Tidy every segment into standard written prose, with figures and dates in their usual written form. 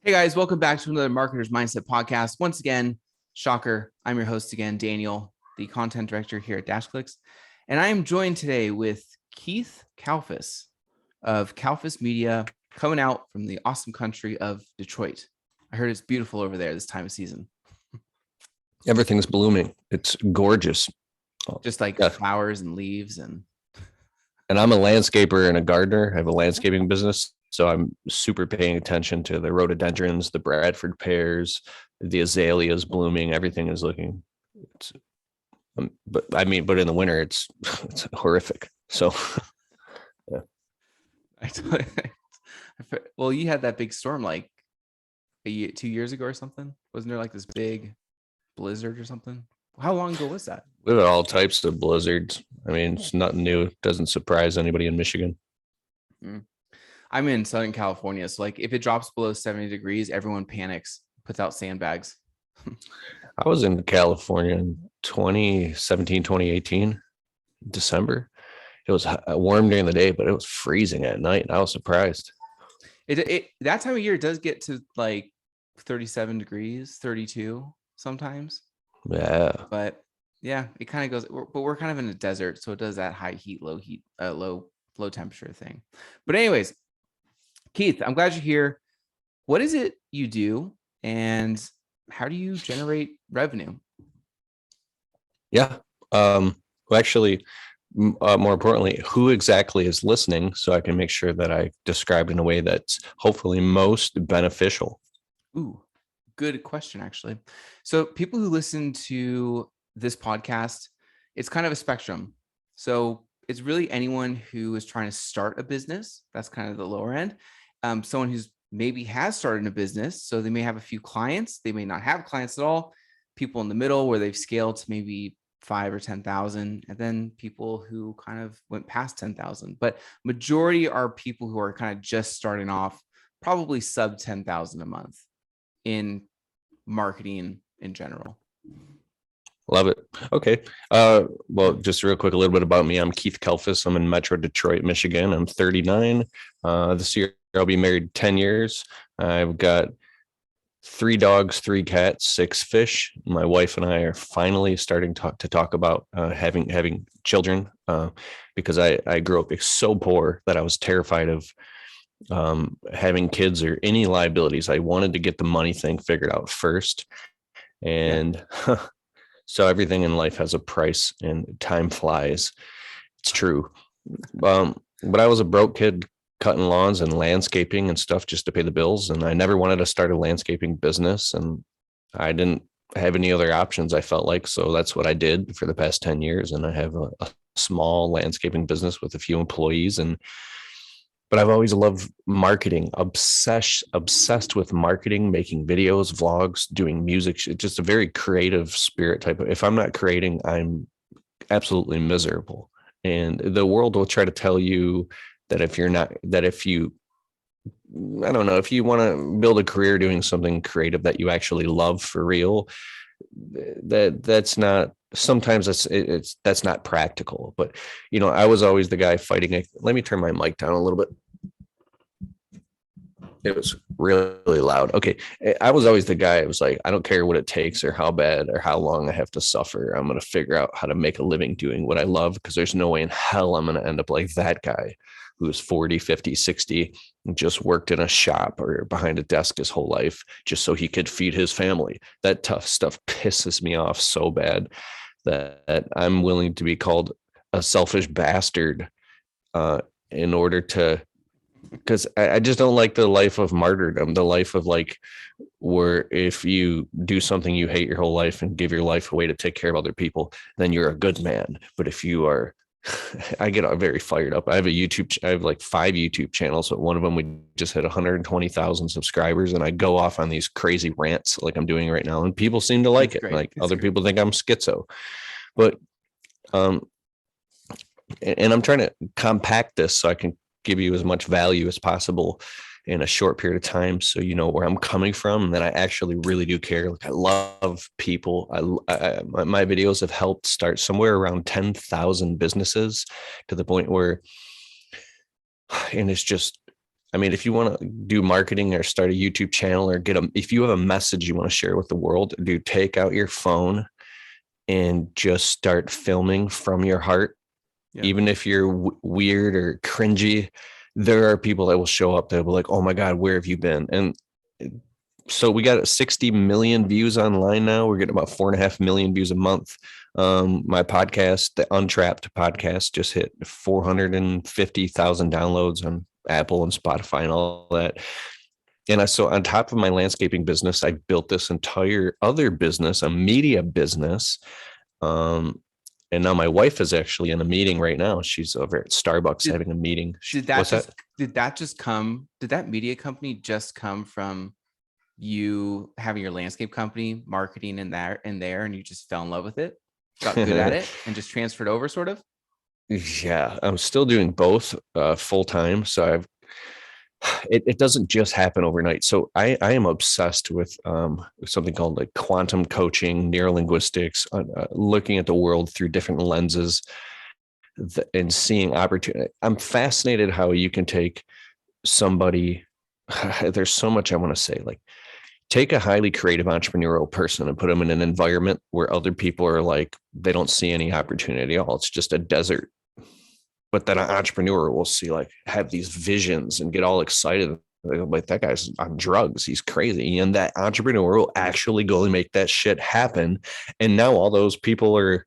Hey guys, welcome back to another Marketer's Mindset podcast. Once again, shocker, I'm your host again, Daniel, the content director here at DashClicks. And I am joined today with Keith Kalfas of Kalfas Media, coming out from the awesome country of Detroit. I heard it's beautiful over there this time of season. Everything's blooming. It's gorgeous. Just like flowers and leaves. And I'm a landscaper and a gardener. I have a landscaping business. So I'm super paying attention to the rhododendrons, the Bradford pears, the azaleas blooming. Everything is looking, but in the winter, it's horrific. So, yeah. Well, you had that big storm like 2 years ago or something. Wasn't there like this big blizzard or something? How long ago was that? We've had all types of blizzards. I mean, it's nothing new. It doesn't surprise anybody in Michigan. I'm in Southern California. So like if it drops below 70 degrees, everyone panics, puts out sandbags. I was in California in 2017, 2018, December. It was warm during the day, but it was freezing at night. I was surprised. That time of year, it does get to like 37 degrees, 32 sometimes. Yeah. But yeah, it kind of goes, but we're kind of in a desert. So it does that high heat, low temperature thing. But anyways, Keith, I'm glad you're here. What is it you do and how do you generate revenue? Yeah. Well, actually, more importantly, who exactly is listening so I can make sure that I describe in a way that's hopefully most beneficial? Ooh, good question, actually. So people who listen to this podcast, it's kind of a spectrum. So it's really anyone who is trying to start a business. That's kind of the lower end. Someone who's maybe has started a business. So they may have a few clients. They may not have clients at all. People in the middle where they've scaled to maybe 5 or 10,000, and then people who kind of went past 10,000. But majority are people who are kind of just starting off, probably sub 10,000 a month in marketing in general. Love it. Okay. Well, just real quick, a little bit about me. I'm Keith Kalfas. I'm in Metro Detroit, Michigan. I'm 39. This year I'll be married 10 years. I've got 3 dogs, 3 cats, 6 fish. My wife and I are finally starting to talk about having children because I grew up so poor that I was terrified of having kids or any liabilities. I wanted to get the money thing figured out first. And so everything in life has a price and time flies. It's true. But I was a broke kid cutting lawns and landscaping and stuff just to pay the bills. And I never wanted to start a landscaping business. And I didn't have any other options, I felt like. So that's what I did for the past 10 years. And I have a small landscaping business with a few employees. But I've always loved marketing, obsessed with marketing, making videos, vlogs, doing music. It's just a very creative spirit type of, if I'm not creating, I'm absolutely miserable. And the world will try to tell you that if you want to build a career doing something creative that you actually love for real, that's not, sometimes that's not practical. But, I was always the guy fighting it. Let me turn my mic down a little bit. It was really loud. Okay. I was always the guy. It was like, I don't care what it takes or how bad or how long I have to suffer. I'm going to figure out how to make a living doing what I love, because there's no way in hell I'm going to end up like that guy who was 40, 50, 60, and just worked in a shop or behind a desk his whole life just so he could feed his family. That tough stuff pisses me off so bad that I'm willing to be called a selfish bastard in order to, because I just don't like the life of martyrdom, the life of like, where if you do something you hate your whole life and give your life away to take care of other people, then you're a good man. But if you are, I get very fired up. I have like 5 YouTube channels, but one of them we just hit 120,000 subscribers, and I go off on these crazy rants like I'm doing right now, and people seem to like it. Like other people think I'm schizo, but and I'm trying to compact this so I can give you as much value as possible in a short period of time, so you know where I'm coming from, and that I actually really do care. Like, I love people. My videos have helped start somewhere around 10,000 businesses, to the point where, and it's just, I mean, if you want to do marketing or start a YouTube channel or if you have a message you want to share with the world, take out your phone and just start filming from your heart. Yeah. Even if you're weird or cringy, there are people that will show up that will be like, oh my God, where have you been? And so we got 60 million views online now. We're getting about 4.5 million views a month. My podcast, the Untrapped podcast, just hit 450,000 downloads on Apple and Spotify and all that. And so on top of my landscaping business, I built this entire other business, a media business. And now my wife is actually in a meeting right now. She's over at Starbucks having a meeting. Did that media company just come from you having your landscape company, marketing in there, and you just fell in love with it, got good at it, and just transferred over, sort of? Yeah, I'm still doing both full time. So it doesn't just happen overnight. So I am obsessed with something called like quantum coaching, neurolinguistics, looking at the world through different lenses and seeing opportunity. I'm fascinated how you can take somebody. There's so much I want to say. Like, take a highly creative entrepreneurial person and put them in an environment where other people are like, they don't see any opportunity at all. It's just a desert. But then an entrepreneur will see, like, have these visions and get all excited. Like, that guy's on drugs. He's crazy. And that entrepreneur will actually go and make that shit happen. And now all those people are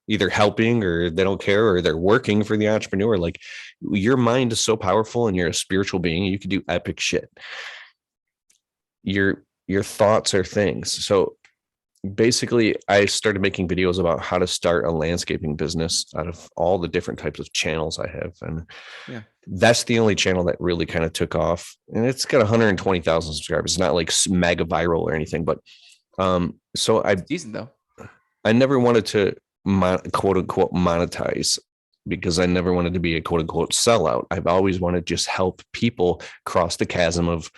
either helping or they don't care, or they're working for the entrepreneur. Like, your mind is so powerful and you're a spiritual being. You can do epic shit. Your thoughts are things. So basically, I started making videos about how to start a landscaping business out of all the different types of channels I have. And that's the only channel that really kind of took off. And it's got 120,000 subscribers. It's not like mega viral or anything, but so It's decent though. I never wanted to quote unquote monetize, because I never wanted to be a quote unquote sellout. I've always wanted to just help people cross the chasm of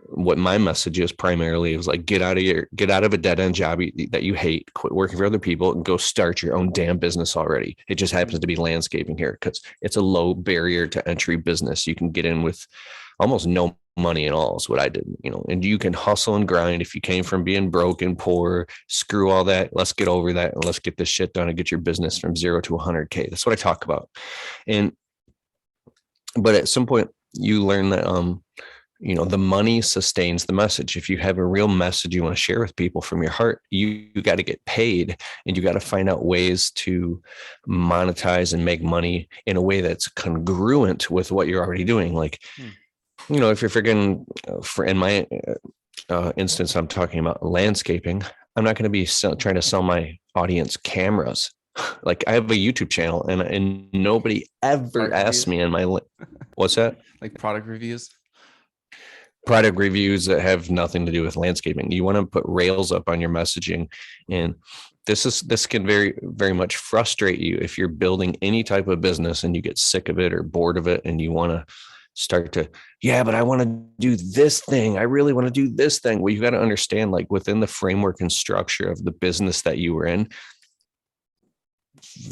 what my message is primarily. It was like, get out of a dead end job that you hate, quit working for other people, and go start your own damn business already. It just happens to be landscaping here because it's a low barrier to entry business. You can get in with almost no money at all is what I did, and you can hustle and grind. If you came from being broke and poor, screw all that. Let's get over that and let's get this shit done and get your business from 0 to 100K. That's what I talk about. But at some point you learn that, the money sustains the message. If you have a real message you want to share with people from your heart, you got to get paid, and you got to find out ways to monetize and make money in a way that's congruent with what you're already doing. Like, if you're freaking, in my instance, I'm talking about landscaping. I'm not going to be trying to sell my audience cameras. Like, I have a YouTube channel, and nobody ever asked me in my, what's that? Like product reviews that have nothing to do with landscaping. You want to put rails up on your messaging, and this can very, very much frustrate you if you're building any type of business and you get sick of it or bored of it, and you want to start to, but I want to do this thing. I really want to do this thing. Well, you got to understand, like, within the framework and structure of the business that you were in,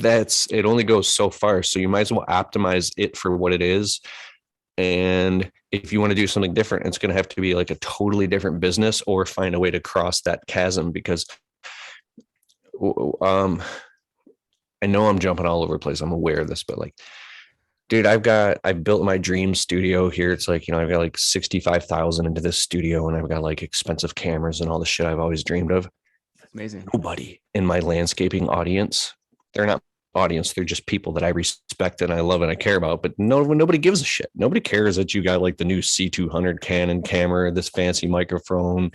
it only goes so far. So you might as well optimize it for what it is. And if you want to do something different, it's going to have to be like a totally different business, or find a way to cross that chasm. Because I know I'm jumping all over the place. I'm aware of this, but like, dude, I've built my dream studio here. It's like, I've got like 65,000 into this studio, and I've got like expensive cameras and all the shit I've always dreamed of. Amazing. Nobody in my landscaping audience, they're not audience, they're just people that I respect and I love and I care about, but nobody gives a shit. Nobody cares that you got like the new C200 Canon camera, this fancy microphone.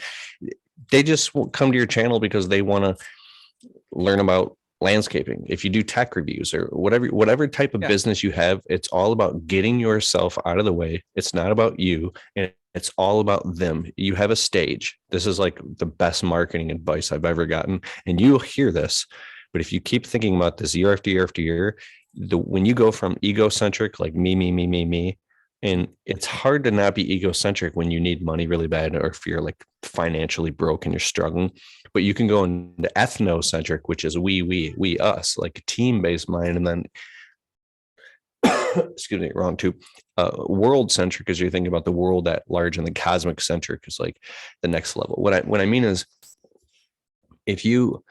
They just come to your channel because they want to learn about landscaping. If you do tech reviews or whatever type of business you have, it's all about getting yourself out of the way. It's not about you, and it's all about them. You have a stage. This is like the best marketing advice I've ever gotten, and you'll hear this. But if you keep thinking about this year after year after year, when you go from egocentric, like me, and it's hard to not be egocentric when you need money really bad, or if you're like financially broke and you're struggling, but you can go into ethnocentric, which is we, us, like a team-based mind. And then excuse me, wrong too. World centric, as you're thinking about the world at large, and the cosmic centric is like the next level. What I mean is, if you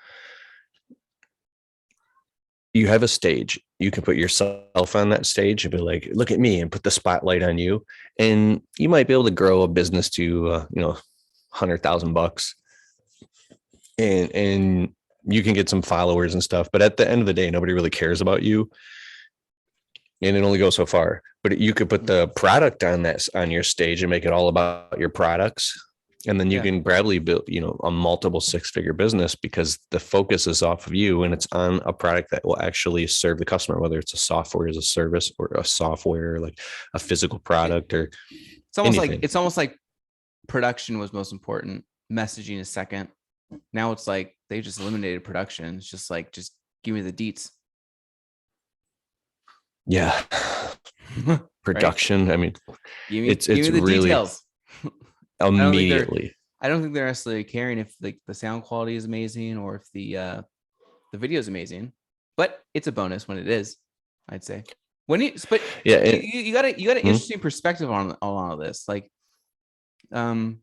have a stage, you can put yourself on that stage and be like, look at me, and put the spotlight on you. And you might be able to grow a business to, $100,000, and you can get some followers and stuff. But at the end of the day, nobody really cares about you. And it only goes so far. But you could put the product on your stage and make it all about your products. And then you can probably build, a multiple 6-figure business, because the focus is off of you and it's on a product that will actually serve the customer, whether it's a software as a service, or a software, like a physical product, or it's almost like production was most important. Messaging is second. Now it's like they just eliminated production. It's just like, just give me the deets. Yeah. Production. Right? I mean, give me the really details. Immediately. I don't think they're necessarily caring if like the sound quality is amazing or if the video is amazing, but it's a bonus when it is, I'd say. You got an interesting perspective on all of this. Like, you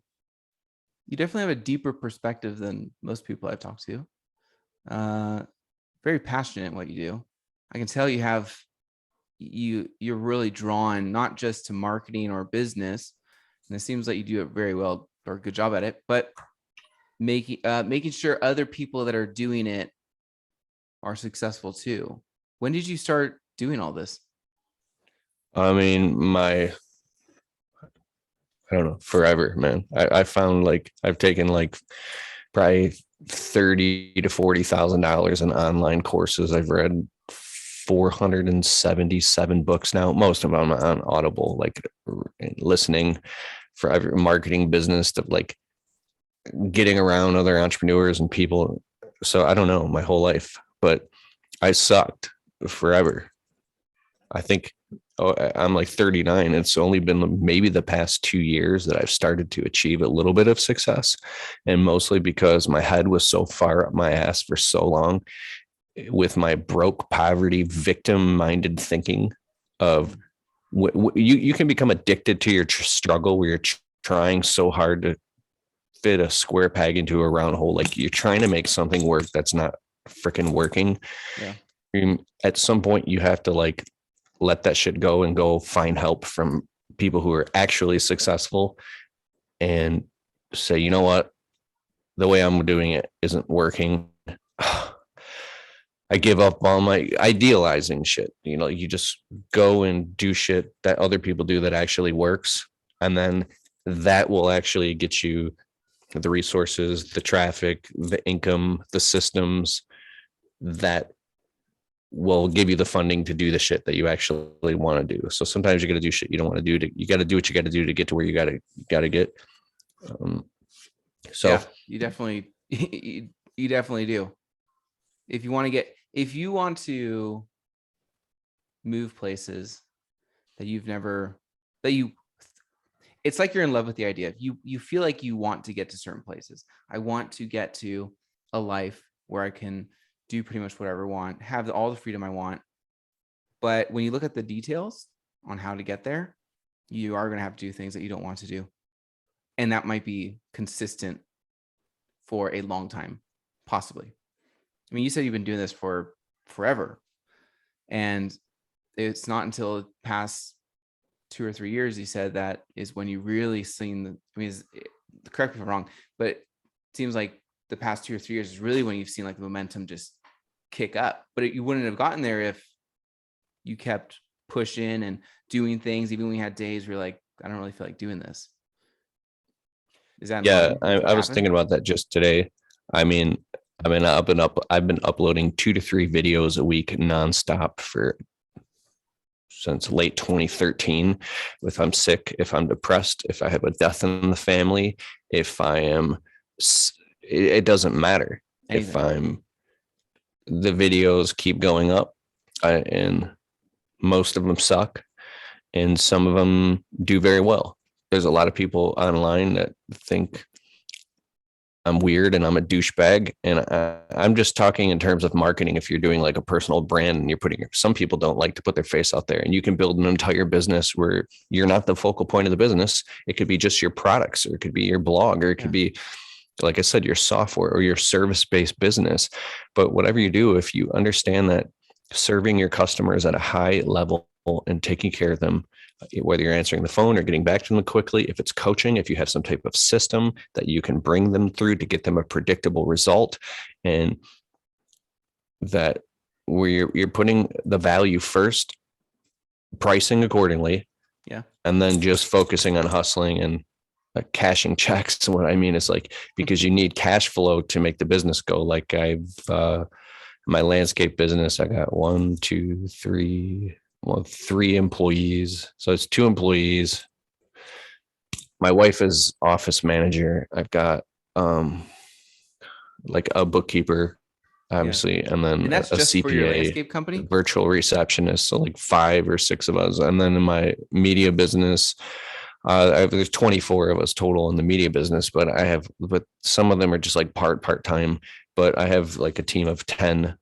definitely have a deeper perspective than most people I've talked to. Very passionate in what you do. I can tell you're really drawn not just to marketing or business, and it seems like you do it very well, or a good job at it, but making sure other people that are doing it are successful too. When did you start doing all this? I mean, I don't know, forever, man. I found like I've taken like probably $30,000 to $40,000 in online courses. I've read 477 books now, most of them on Audible, like listening for every marketing business, to like getting around other entrepreneurs and people. So I don't know, my whole life, but I sucked forever. I think I'm like 39. It's only been maybe the past 2 years that I've started to achieve a little bit of success, and mostly because my head was so far up my ass for so long with my broke, poverty, victim-minded thinking of you can become addicted to your struggle, where you're trying so hard to fit a square peg into a round hole. Like you're trying to make something work that's not freaking working. Yeah. At some point you have to like let that shit go and go find help from people who are actually successful and say, you know what, the way I'm doing it isn't working. I give up on my idealizing shit. You just go and do shit that other people do that actually works. And then that will actually get you the resources, the traffic, the income, the systems that will give you the funding to do the shit that you actually want to do. So sometimes you got to do shit you don't want to do. You got to do what you got to do to get to where you got to get. You definitely do. If you want to move places it's like you're in love with the idea. You feel like you want to get to certain places. I want to get to a life where I can do pretty much whatever I want, have all the freedom I want. But when you look at the details on how to get there, you are going to have to do things that you don't want to do. And that might be consistent for a long time, possibly. I mean, you said you've been doing this for forever, and it's not until the past 2 or 3 years, you said, that is when you really seen correct me if I'm wrong, but it seems like the past 2 or 3 years is really when you've seen like the momentum just kick up. But you wouldn't have gotten there if you kept pushing and doing things, even when you had days where you're like, I don't really feel like doing this. Is that? Yeah, I was thinking about that just today. I mean, I've been uploading 2 to 3 videos a week nonstop since late 2013. If I'm sick, if I'm depressed, if I have a death in the family, if I am, it doesn't matter. Anything. The videos keep going up, and most of them suck, and some of them do very well. There's a lot of people online that think I'm weird and I'm a douchebag. And I'm just talking in terms of marketing. If you're doing like a personal brand and you're putting, some people don't like to put their face out there, and you can build an entire business where you're not the focal point of the business. It could be just your products, or it could be your blog, or it could be, like I said, your software or your service-based business. But whatever you do, if you understand that serving your customers at a high level and taking care of them, whether you're answering the phone or getting back to them quickly, if it's coaching, if you have some type of system that you can bring them through to get them a predictable result, and that where you're putting the value first, pricing accordingly, and then just focusing on hustling and cashing checks. And what I mean is, like, because you need cash flow to make the business go. Like my landscape business, I got three employees. So it's 2 employees. My wife is office manager. I've got like a bookkeeper, obviously, and then that's a just CPA, for your landscape company, virtual receptionist. So like 5 or 6 of us. And then in my media business, there's 24 of us total in the media business, but some of them are just like part-time, but I have like a team of 10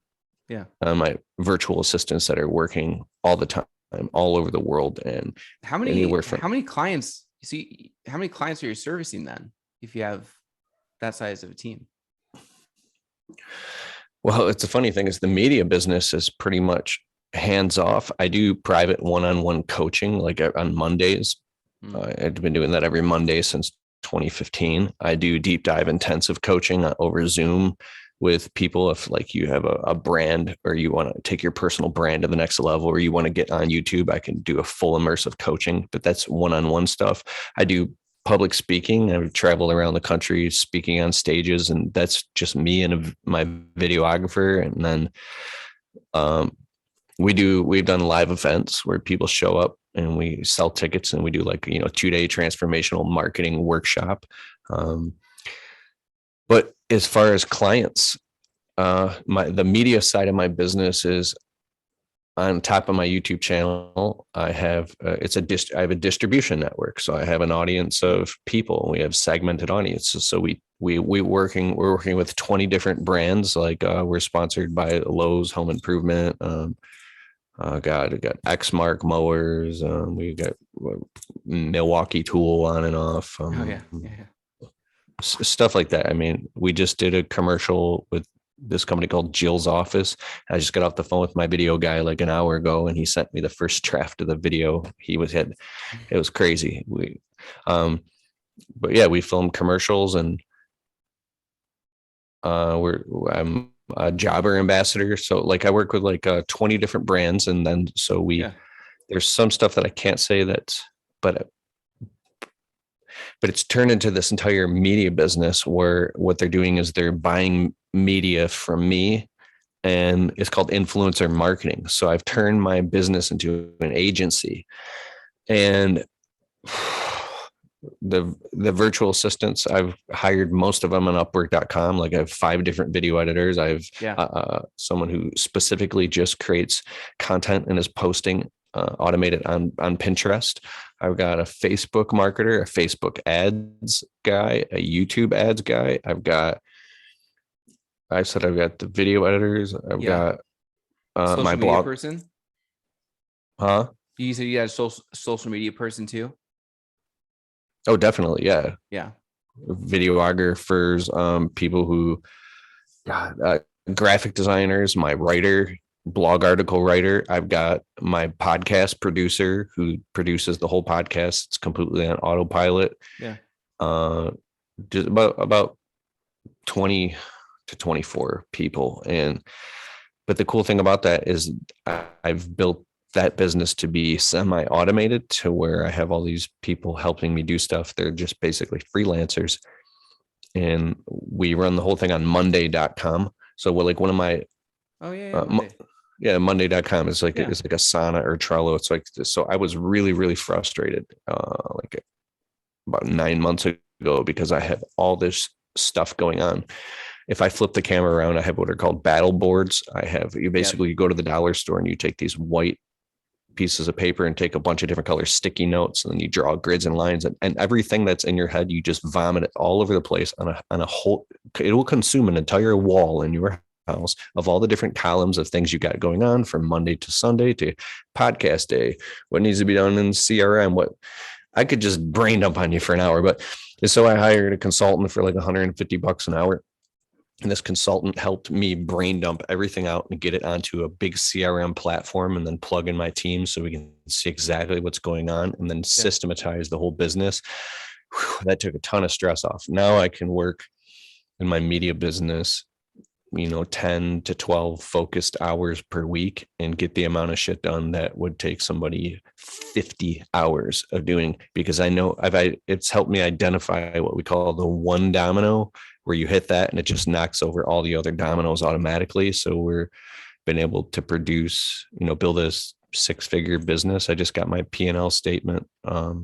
my virtual assistants that are working all the time, all over the world. And how many clients are you servicing then, if you have that size of a team? Well, it's a funny thing is the media business is pretty much hands off. I do private one-on-one coaching, like on Mondays. I've been doing that every Monday since 2015. I do deep dive intensive coaching over Zoom with people. If like you have a brand, or you want to take your personal brand to the next level, or you want to get on YouTube, I can do a full immersive coaching, but that's one-on-one stuff. I do public speaking. I would travel around the country speaking on stages, and that's just me and my videographer. And then we've done live events where people show up and we sell tickets, and we do like, 2-day transformational marketing workshop. But as far as clients, the media side of my business is on top of my YouTube channel. I have I have a distribution network, so I have an audience of people. We have segmented audiences. So we're working with 20 different brands. Like we're sponsored by Lowe's Home Improvement. We got Exmark mowers. We got Milwaukee Tool on and off. Stuff like that. I mean, we just did a commercial with this company called Jill's Office. I just got off the phone with my video guy like an hour ago, and he sent me the first draft of the video. It was crazy. But yeah, we filmed commercials, and I'm a jobber ambassador. So like I work with like 20 different brands, and then there's some stuff that I can't say but it's turned into this entire media business where what they're doing is they're buying media from me, and it's called influencer marketing. So I've turned my business into an agency, and the virtual assistants, I've hired most of them on Upwork.com. Like I have 5 different video editors. I have someone who specifically just creates content and is posting automated on Pinterest. I've got a Facebook marketer, a Facebook ads guy, a YouTube ads guy. I've got the video editors. I've got my blog person. Huh? You said you had a social media person too? Oh, definitely. Yeah. Yeah. Videographers, people who, graphic designers, my writer, blog article writer. I've got my podcast producer who produces the whole podcast. It's completely on autopilot. Yeah. Just about 20 to 24 people. But the cool thing about that is I've built that business to be semi-automated, to where I have all these people helping me do stuff. They're just basically freelancers. And we run the whole thing on Monday.com. So we're like one of my, Monday.com is like, it's like Asana or Trello. It's like, so I was really, really frustrated, like about 9 months ago, because I had all this stuff going on. If I flip the camera around, I have what are called battle boards. You go to the dollar store and you take these white pieces of paper and take a bunch of different color sticky notes, and then you draw grids and lines, and everything that's in your head, you just vomit it all over the place on a whole, it will consume an entire wall in your house of all the different columns of things you got going on from Monday to Sunday to podcast day, what needs to be done in CRM, what I could just brain dump on you for an hour. But so I hired a consultant for like $150 an hour. And this consultant helped me brain dump everything out and get it onto a big CRM platform, and then plug in my team so we can see exactly what's going on, and then systematize the whole business. Whew, that took a ton of stress off. Now I can work in my media business, 10 to 12 focused hours per week and get the amount of shit done that would take somebody 50 hours of doing, because I know it's helped me identify what we call the one domino, where you hit that and it just knocks over all the other dominoes automatically. So we're been able to produce, build a 6-figure business. I just got my P&L statement a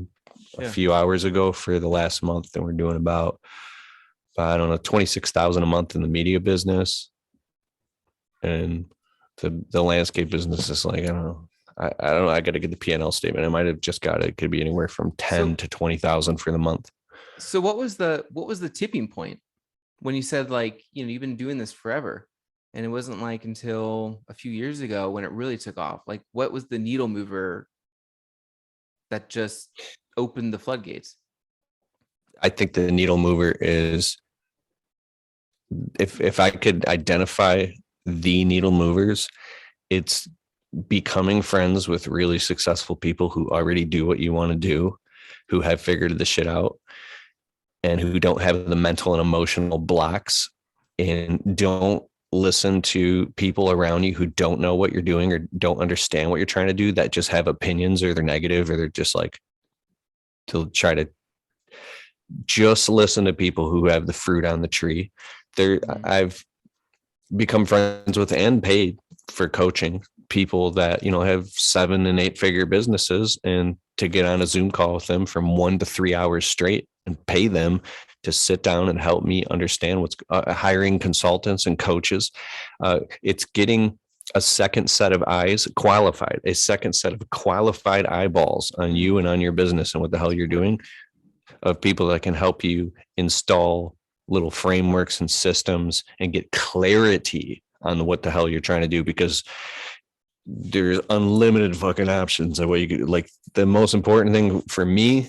few hours ago for the last month, and we're doing about, I don't know, 26,000 a month in the media business. And the landscape business is like, I don't know. I don't know. I got to get the P&L statement. I might have just got it. It could be anywhere from 10 to 20,000 for the month. So what was the tipping point when you said, like, you've been doing this forever, and it wasn't like until a few years ago when it really took off? Like, what was the needle mover that just opened the floodgates? I think the needle mover is, if I could identify the needle movers, it's becoming friends with really successful people who already do what you want to do, who have figured the shit out, and who don't have the mental and emotional blocks, and don't listen to people around you who don't know what you're doing or don't understand what you're trying to do, that just have opinions, or they're negative, or they're just like, to try to just listen to people who have the fruit on the tree. I've become friends with and paid for coaching people that, have 7 and 8 figure businesses, and to get on a Zoom call with them from 1 to 3 hours straight and pay them to sit down and help me understand what's hiring consultants and coaches. It's getting a second set of eyes qualified, a second set of qualified eyeballs on you and on your business and what the hell you're doing, of people that can help you install little frameworks and systems and get clarity on what the hell you're trying to do, because there's unlimited fucking options of what you could. Like, the most important thing for me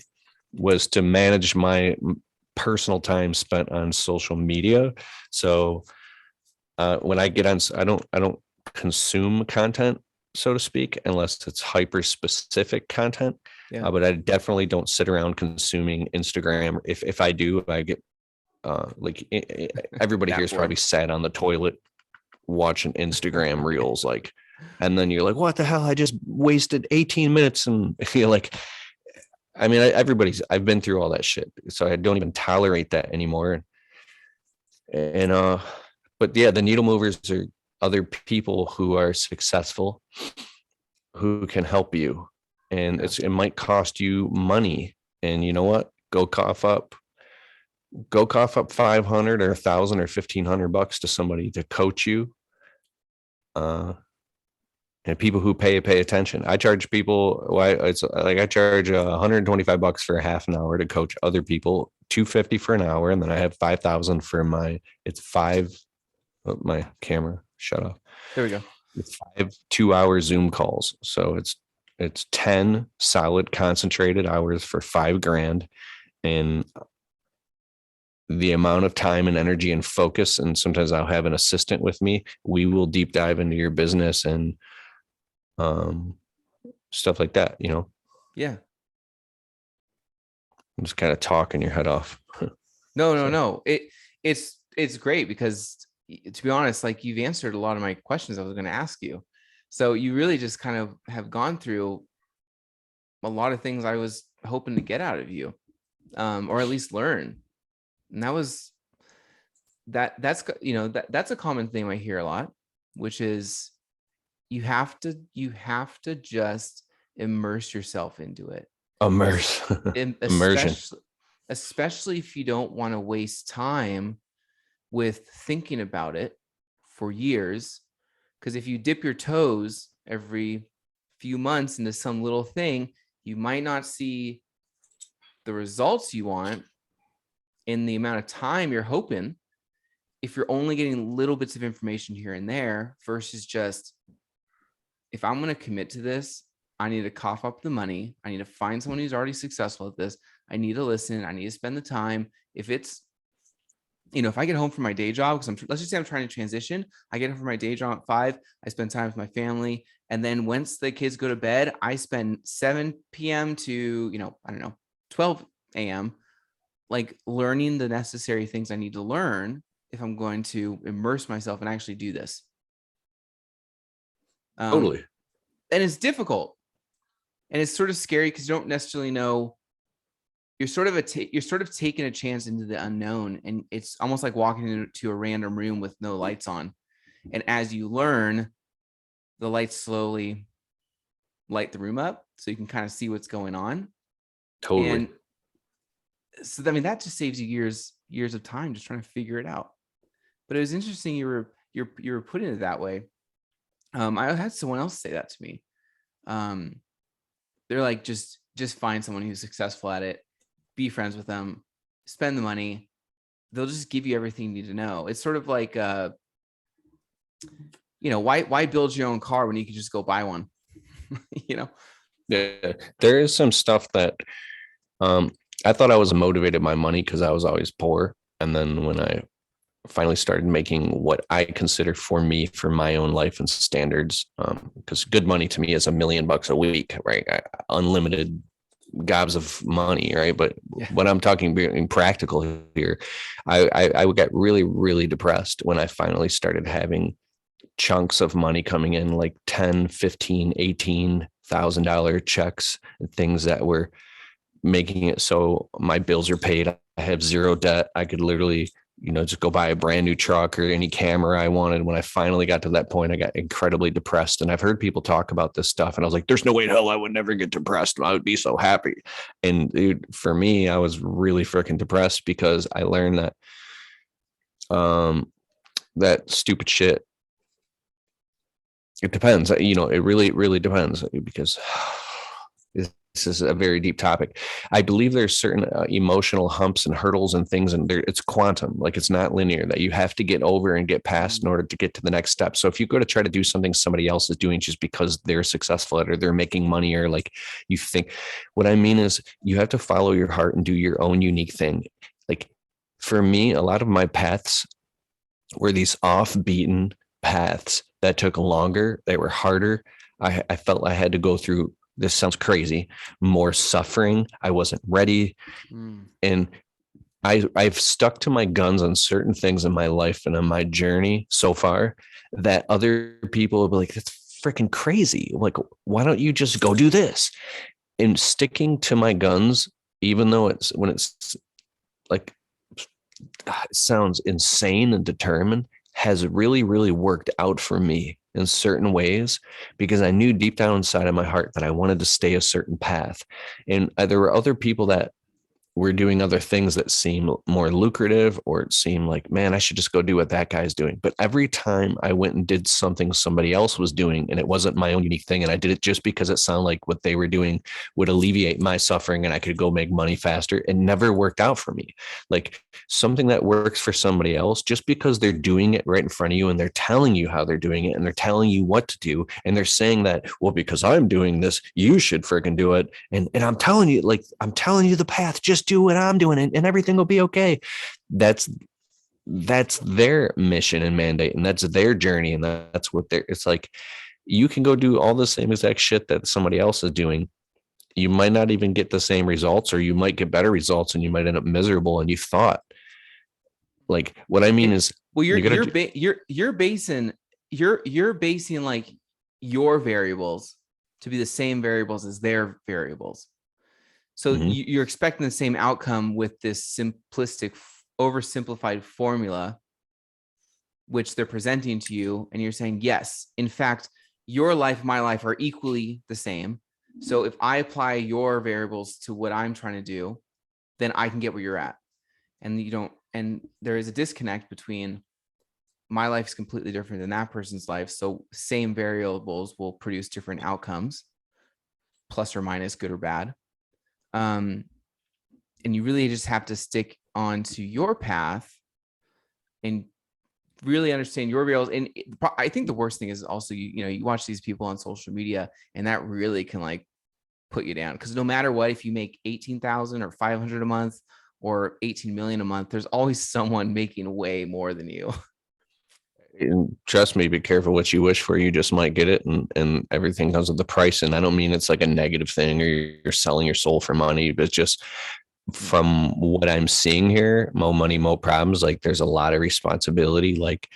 was to manage my personal time spent on social media. So when I get on, I don't consume content, so to speak, unless it's hyper specific content. But I definitely don't sit around consuming Instagram. If I do, I get like everybody here's probably sat on the toilet watching Instagram reels, like, and then you're like, what the hell? I just wasted 18 minutes. And you're like, I mean, I've been through all that shit, so I don't even tolerate that anymore. And but yeah, the needle movers are other people who are successful, who can help you, and it might cost you money. And you know what? Go cough up 500 or 1,000 or $1,500 to somebody to coach you. And people who pay attention. I charge people, it's like I charge $125 for a half an hour to coach other people, $250 for an hour, and then I have 5,000 for my camera shut off. There we go. It's 5 2-hour Zoom calls. So it's 10 solid concentrated hours for $5,000. And the amount of time and energy and focus, and sometimes I'll have an assistant with me, we will deep dive into your business and stuff like that, Yeah. I'm just kind of talking your head off. No. It's great, because, to be honest, like, you've answered a lot of my questions I was going to ask you. So you really just kind of have gone through a lot of things I was hoping to get out of you, or at least learn. And that's a common thing I hear a lot, which is you have to just immerse yourself into it. Immersion. Especially if you don't want to waste time with thinking about it for years. Because if you dip your toes every few months into some little thing, you might not see the results you want in the amount of time you're hoping if you're only getting little bits of information here and there versus just, if I'm going to commit to this, I need to cough up the money. I need to find someone who's already successful at this. I need to listen. I need to spend the time. If it's, if I get home from my day job, because let's just say I'm trying to transition, I get home from my day job at 5, I spend time with my family. And then once the kids go to bed, I spend 7 p.m. to, 12 a.m. like learning the necessary things I need to learn if I'm going to immerse myself and actually do this. Totally. And it's difficult. And it's sort of scary because you don't necessarily know. You're sort of taking a chance into the unknown, and it's almost like walking into a random room with no lights on. And as you learn, the lights slowly light the room up so you can kind of see what's going on. Totally. And so, that just saves you years of time just trying to figure it out. But it was interesting you were putting it that way. I had someone else say that to me. They're like, just find someone who's successful at it, be friends with them, spend the money. They'll just give you everything you need to know. It's sort of like, why build your own car when you can just go buy one? Yeah, there is some stuff that I thought I was motivated by money because I was always poor. And then when I finally started making what I consider for me, for my own life and standards, because good money to me is $1 million a week, right? Unlimited gobs of money, right? But when I'm talking being practical here, I would get really, really depressed when I finally started having chunks of money coming in, like 10, 15, $18,000 checks, and things that were making it so my bills are paid. I have zero debt. I could literally, just go buy a brand new truck or any camera I wanted. When I finally got to that point, I got incredibly depressed. And I've heard people talk about this stuff, and I was like, there's no way in hell I would never get depressed. I would be so happy. And dude, for me, I was really freaking depressed because I learned that that stupid shit. It depends. It really, really depends, because this is a very deep topic. I believe there's certain emotional humps and hurdles and things, and it's quantum, like it's not linear, that you have to get over and get past in order to get to the next step. So if you go to try to do something somebody else is doing just because they're successful at it, or they're making money, or like you think, what I mean is you have to follow your heart and do your own unique thing. Like for me, a lot of my paths were these off-beaten paths that took longer, they were harder. I felt I had to go through, this sounds crazy, more suffering. I wasn't ready. And I've stuck to my guns on certain things in my life and on my journey so far that other people will be like, that's freaking crazy. Like, why don't you just go do this? And sticking to my guns, even though it's like, it sounds insane and determined, has really, really worked out for me in certain ways, because I knew deep down inside of my heart that I wanted to stay a certain path. And there were other people that were doing other things that seemed more lucrative, or it seemed like, man, I should just go do what that guy's doing. But every time I went and did something somebody else was doing, and it wasn't my own unique thing, and I did it just because it sounded like what they were doing would alleviate my suffering and I could go make money faster, it never worked out for me. Like something that works for somebody else, just because they're doing it right in front of you and they're telling you how they're doing it and they're telling you what to do, and they're saying that, well, because I'm doing this, you should freaking do it. And I'm telling you, the path, just do what I'm doing, and everything will be okay. That's their mission and mandate, and that's their journey, and that's what it's like. You can go do all the same exact shit that somebody else is doing. You might not even get the same results, or you might get better results, and you might end up miserable. And you thought, like, what I mean is, well, you're basing like your variables to be the same variables as their variables. So you're expecting the same outcome with this simplistic, oversimplified formula, which they're presenting to you. And you're saying, yes, in fact, your life, my life are equally the same. So if I apply your variables to what I'm trying to do, then I can get where you're at. And you don't, and there is a disconnect between my life is completely different than that person's life. So same variables will produce different outcomes. plus or minus, good or bad. And you really just have to stick onto your path and really understand your reals. And I think the worst thing is also, you watch these people on social media, and that really can like put you down, because no matter what, if you make 18,000 or 500 a month or 18 million a month, there's always someone making way more than you. And trust me, be careful what you wish for. You just might get it, and everything comes with the price. And I don't mean it's like a negative thing or you're selling your soul for money, but just from what I'm seeing here, more money, more problems. Like there's a lot of responsibility, like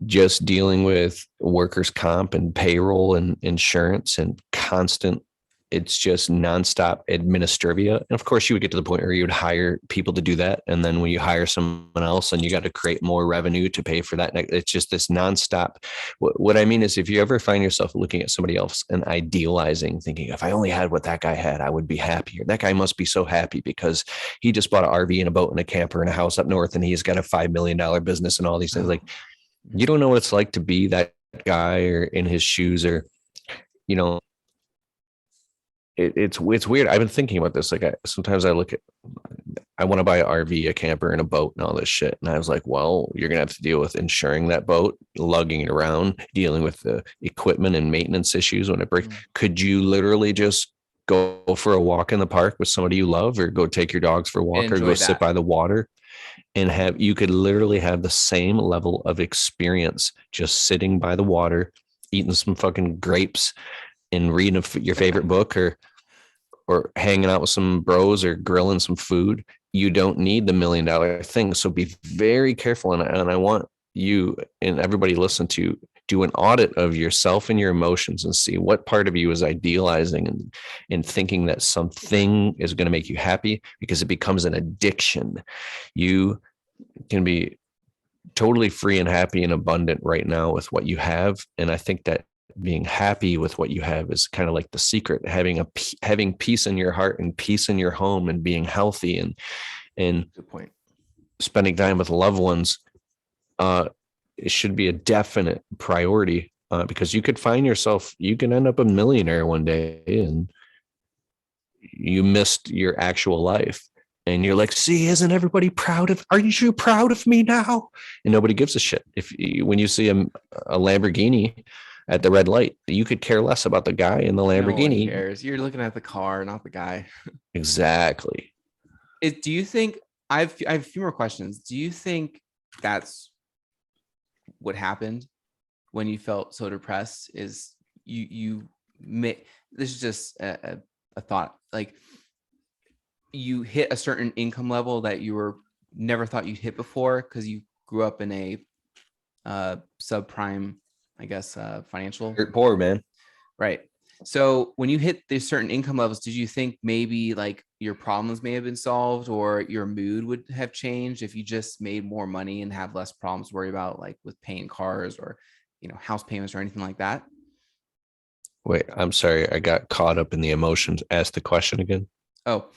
just dealing with workers' comp and payroll and insurance and constant. It's just nonstop administrivia. And of course, you would get to the point where you would hire people to do that. And then when you hire someone else, and you got to create more revenue to pay for that, it's just this nonstop. What I mean is, if you ever find yourself looking at somebody else and idealizing, thinking, if I only had what that guy had, I would be happier. That guy must be so happy because he just bought an RV and a boat and a camper and a house up north, and he's got a $5 million business and all these things. Like, you don't know what it's like to be that guy or in his shoes, or, it's weird. I've been thinking about this. Like sometimes I look at, I want to buy an RV, a camper, and a boat and all this shit. And I was like, well, you're going to have to deal with insuring that boat, lugging it around, dealing with the equipment and maintenance issues when it breaks. Could you literally just go for a walk in the park with somebody you love, or go take your dogs for a walk, or go sit by the water, and you could literally have the same level of experience just sitting by the water, eating some fucking grapes and reading your favorite book, or hanging out with some bros, or grilling some food. You don't need the $1 million thing. So be very careful. And I want you and everybody listen to do an audit of yourself and your emotions, and see what part of you is idealizing and thinking that something is going to make you happy, because it becomes an addiction. You can be totally free and happy and abundant right now with what you have. And I think that being happy with what you have is kind of like the secret, having peace in your heart and peace in your home, and being healthy and good point. Spending time with loved ones. It should be a definite priority, because you could find yourself, you can end up a millionaire one day and you missed your actual life. And you're like, see, isn't everybody are you proud of me now? And nobody gives a shit. When you see a Lamborghini at the red light, you could care less about the guy in the Lamborghini. No one cares. You're looking at the car, not the guy. Exactly. Do you think, I have a few more questions. Do you think that's what happened when you felt so depressed? Is this is just a thought, like you hit a certain income level that you were never thought you'd hit before, because you grew up in a subprime, I guess, financial. You're poor, man. Right. So when you hit these certain income levels, did you think maybe like your problems may have been solved, or your mood would have changed if you just made more money and have less problems to worry about, like with paying cars or, house payments or anything like that? Wait, I'm sorry. I got caught up in the emotions. Ask the question again. Oh,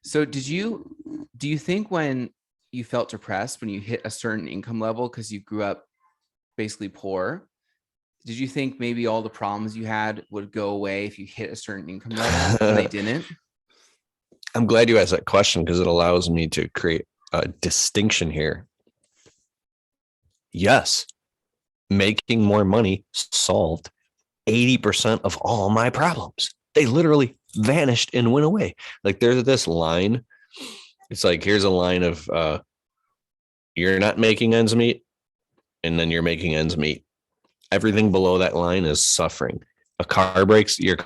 so do you think when you felt depressed, when you hit a certain income level, because you grew up basically poor, did you think maybe all the problems you had would go away if you hit a certain income level, and they didn't? I'm glad you asked that question, because it allows me to create a distinction here. Yes, making more money solved 80% of all my problems. They literally vanished and went away. Like there's this line. It's like, here's a line of you're not making ends meet, and then you're making ends meet. Everything below that line is suffering. A car breaks, your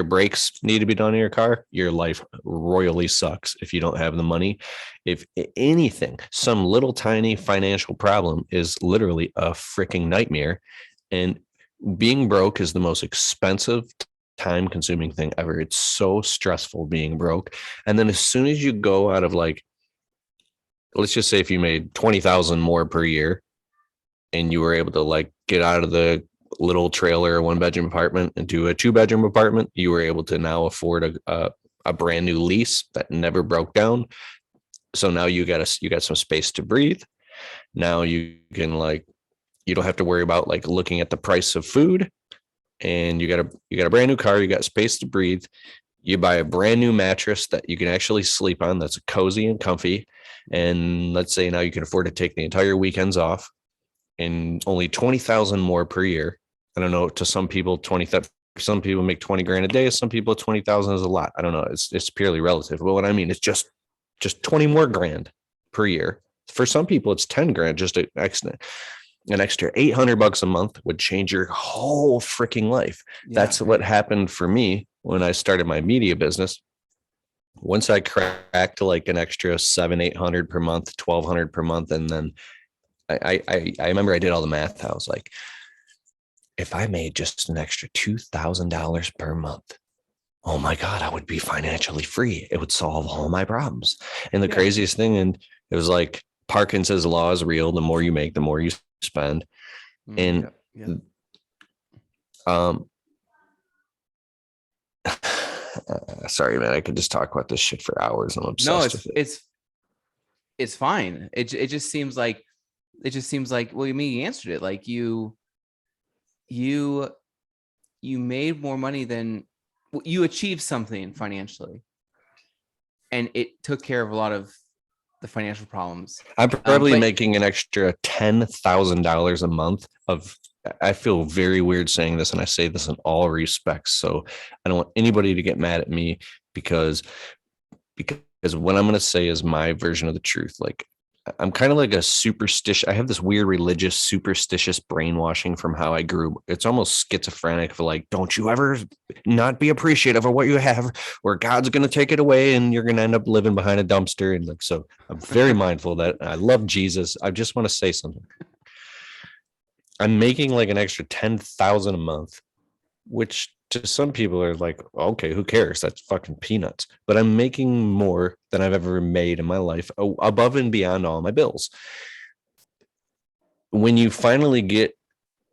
brakes need to be done in your car. Your life royally sucks if you don't have the money. If anything, some little tiny financial problem is literally a freaking nightmare. And being broke is the most expensive, time consuming thing ever. It's so stressful being broke. And then as soon as you go out of, like, let's just say if you made 20,000 more per year, and you were able to like get out of the little trailer 1-bedroom apartment into a 2-bedroom apartment, you were able to now afford a brand new lease that never broke down. So now you got some space to breathe. Now you can, like, you don't have to worry about like looking at the price of food. and you got a brand new car, you got space to breathe, you buy a brand new mattress that you can actually sleep on, that's cozy and comfy, and let's say now you can afford to take the entire weekends off, and only 20,000 more per year. I don't know, to some people, some people make 20 grand a day. Some people, 20,000 is a lot. I don't know. It's purely relative. But what I mean, it's just 20 more grand per year. For some people, it's 10 grand, just an extra $800 a month would change your whole freaking life. Yeah, that's what happened for me when I started my media business. Once I cracked like an extra 700-800 per month, 1,200 per month, and then I remember I did all the math. I was like, if I made just an extra $2,000 per month, oh my God, I would be financially free. It would solve all my problems. And the craziest thing, and it was like Parkinson's law is real. The more you make, the more you spend. And sorry, man, I could just talk about this shit for hours. I'm obsessed with it. It's fine. It just seems like, well, you answered it. Like you made more money than you achieved something financially, and it took care of a lot of the financial problems. I'm probably making an extra $10,000 a month of, I feel very weird saying this, and I say this in all respects. So I don't want anybody to get mad at me because what I'm going to say is my version of the truth. Like, I'm kind of like a superstitious. I have this weird religious superstitious brainwashing from how I grew. It's almost schizophrenic for like, don't you ever not be appreciative of what you have, or God's going to take it away and you're going to end up living behind a dumpster. And like, so I'm very mindful that I love Jesus. I just want to say something. I'm making like an extra 10,000 a month, which to some people are like, okay, who cares? That's fucking peanuts. But I'm making more than I've ever made in my life, above and beyond all my bills. When you finally get,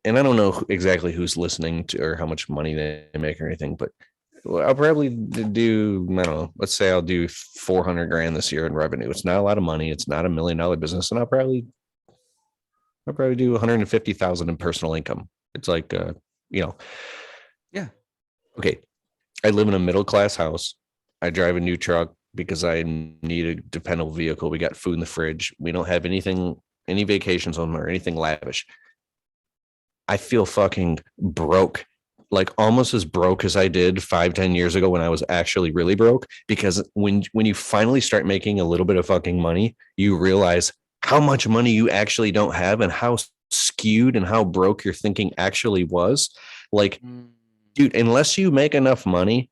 and I don't know exactly who's listening to or how much money they make or anything, but I'll probably do, I don't know, let's say I'll do 400 grand this year in revenue. It's not a lot of money. It's not $1 million business. And I'll probably do 150,000 in personal income. It's like, yeah. Okay. I live in a middle-class house. I drive a new truck because I need a dependable vehicle. We got food in the fridge. We don't have any vacations on or anything lavish. I feel fucking broke, like almost as broke as I did 5-10 years ago when I was actually really broke, because when you finally start making a little bit of fucking money, you realize how much money you actually don't have and how skewed and how broke your thinking actually was. Like, dude, unless you make enough money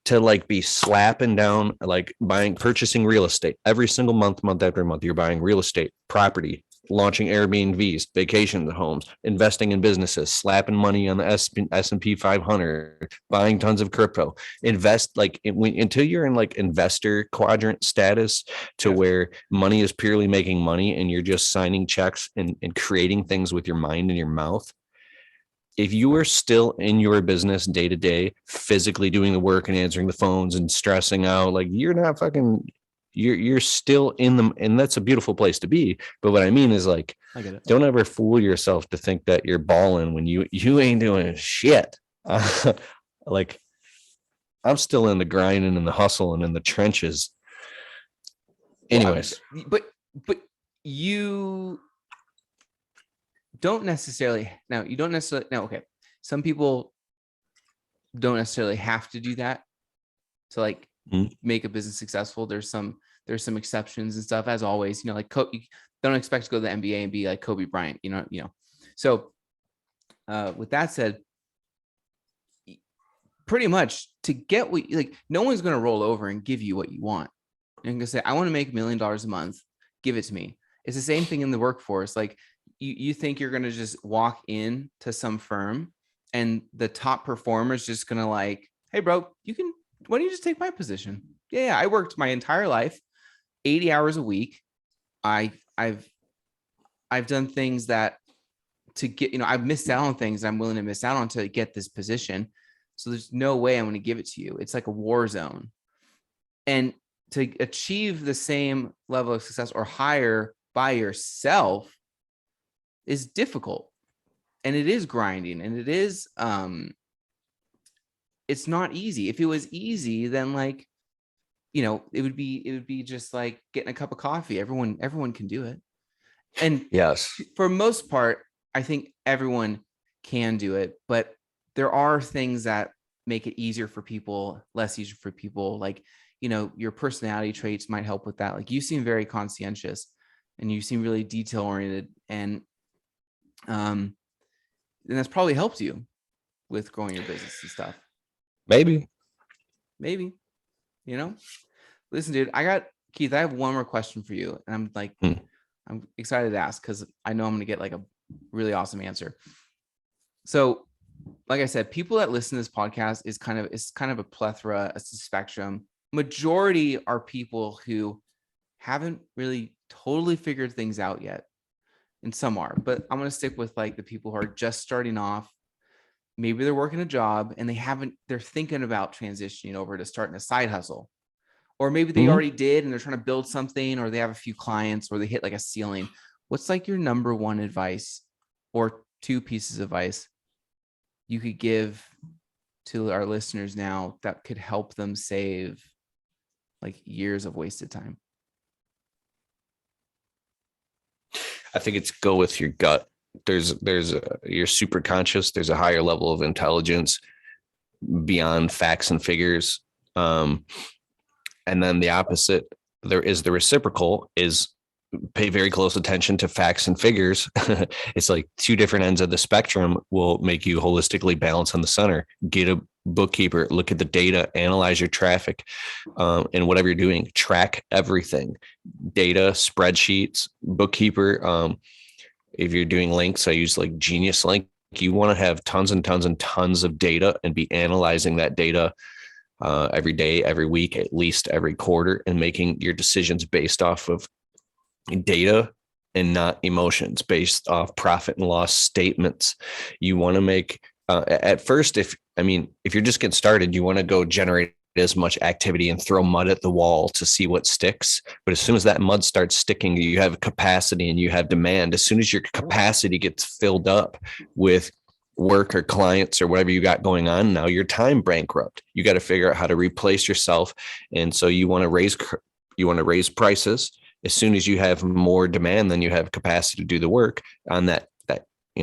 to like be slapping down, like purchasing real estate every single month after month, you're buying real estate, property, launching Airbnbs, vacation homes, investing in businesses, slapping money on the S&P 500, buying tons of crypto, invest until you're in like investor quadrant status to where money is purely making money and you're just signing checks and creating things with your mind and your mouth. If you are still in your business day to day, physically doing the work and answering the phones and stressing out, like you're not fucking, you're still in them. And that's a beautiful place to be. But what I mean is like, I get it. Don't ever fool yourself to think that you're balling when you ain't doing shit. Like I'm still in the grind and in the hustle and in the trenches. Anyways. But you don't necessarily okay. Some people don't necessarily have to do that to like make a business successful. There's some exceptions and stuff, as always, like you don't expect to go to the NBA and be like Kobe Bryant, So with that said, pretty much to get what like, no one's going to roll over and give you what you want. You're going to say, I want to make $1 million a month. Give it to me. It's the same thing in the workforce. Like you think you're going to just walk in to some firm and the top performer is just going to like, hey bro, why don't you just take my position? Yeah. I worked my entire life, 80 hours a week. I've done things that to get, I've missed out on things I'm willing to miss out on to get this position. So there's no way I'm going to give it to you. It's like a war zone. And to achieve the same level of success or higher by yourself is difficult. and it is grinding, and it is, it's not easy. If it was easy, then like, it would be just like getting a cup of coffee. Everyone can do it. And Yes. for most part, I think everyone can do it, but there are things that make it easier for people, less easier for people. Like, your personality traits might help with that. Like, you seem very conscientious and you seem really detail oriented, and that's probably helped you with growing your business and stuff. Maybe. Listen, dude, Keith, I have one more question for you. And I'm like, I'm excited to ask because I know I'm going to get like a really awesome answer. So, like I said, people that listen to this podcast it's kind of a plethora, it's a spectrum. Majority are people who haven't really totally figured things out yet. And some are, but I'm going to stick with like the people who are just starting off. Maybe they're working a job and they're thinking about transitioning over to starting a side hustle. Or maybe they already did and they're trying to build something, or they have a few clients, or they hit like a ceiling. What's like your number one advice or two pieces of advice you could give to our listeners now that could help them save like years of wasted time? I think it's go with your gut. You're super conscious. There's a higher level of intelligence beyond facts and figures. And then the opposite, there is the reciprocal, is pay very close attention to facts and figures. It's like two different ends of the spectrum will make you holistically balance on the center. Get a bookkeeper, look at the data, analyze your traffic, and whatever you're doing, track everything. Data, spreadsheets, bookkeeper. If you're doing links, I use like Genius Link. You want to have tons and tons and tons of data and be analyzing that data every day, every week, at least every quarter, and making your decisions based off of data and not emotions, based off profit and loss statements. You want to make at first, if you're just getting started, you want to go generate as much activity and throw mud at the wall to see what sticks. But as soon as that mud starts sticking, you have capacity and you have demand. As soon as your capacity gets filled up with work or clients or whatever you got going on, now you're time bankrupt. You got to figure out how to replace yourself. And so you want to raise prices. As soon as you have more demand than you have capacity to do the work on that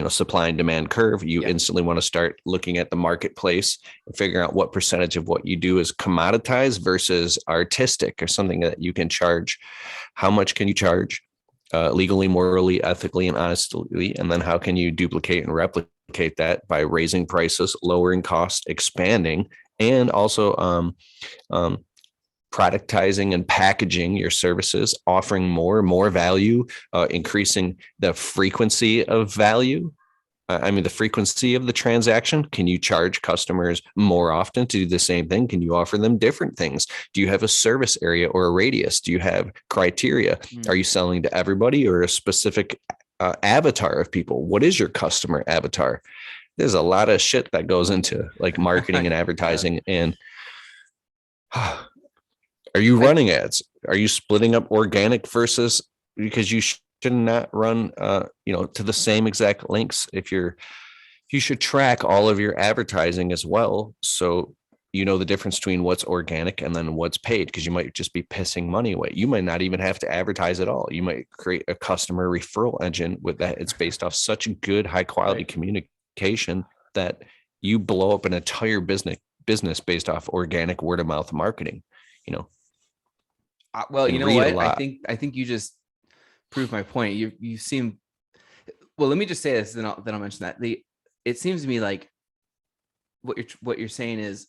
supply and demand curve, you instantly want to start looking at the marketplace and figuring out what percentage of what you do is commoditized versus artistic, or something that you can charge. How much can you charge legally, morally, ethically, and honestly? And then how can you duplicate and replicate that by raising prices, lowering costs, expanding, and also productizing and packaging your services, offering more value, increasing the frequency of value. The frequency of the transaction. Can you charge customers more often to do the same thing? Can you offer them different things? Do you have a service area or a radius? Do you have criteria? Are you selling to everybody or a specific avatar of people? What is your customer avatar? There's a lot of shit that goes into like marketing and advertising. And are you running ads? Are you splitting up organic versus, because you should not run to the same exact links? You should track all of your advertising as well, so you know the difference between what's organic and then what's paid, because you might just be pissing money away. You might not even have to advertise at all. You might create a customer referral engine with that. It's based off such good high quality communication that you blow up an entire business based off organic word of mouth marketing. Well, you know what? I think you just proved my point. You seem, well, let me just say this, then I'll mention that. It seems to me like what you're saying is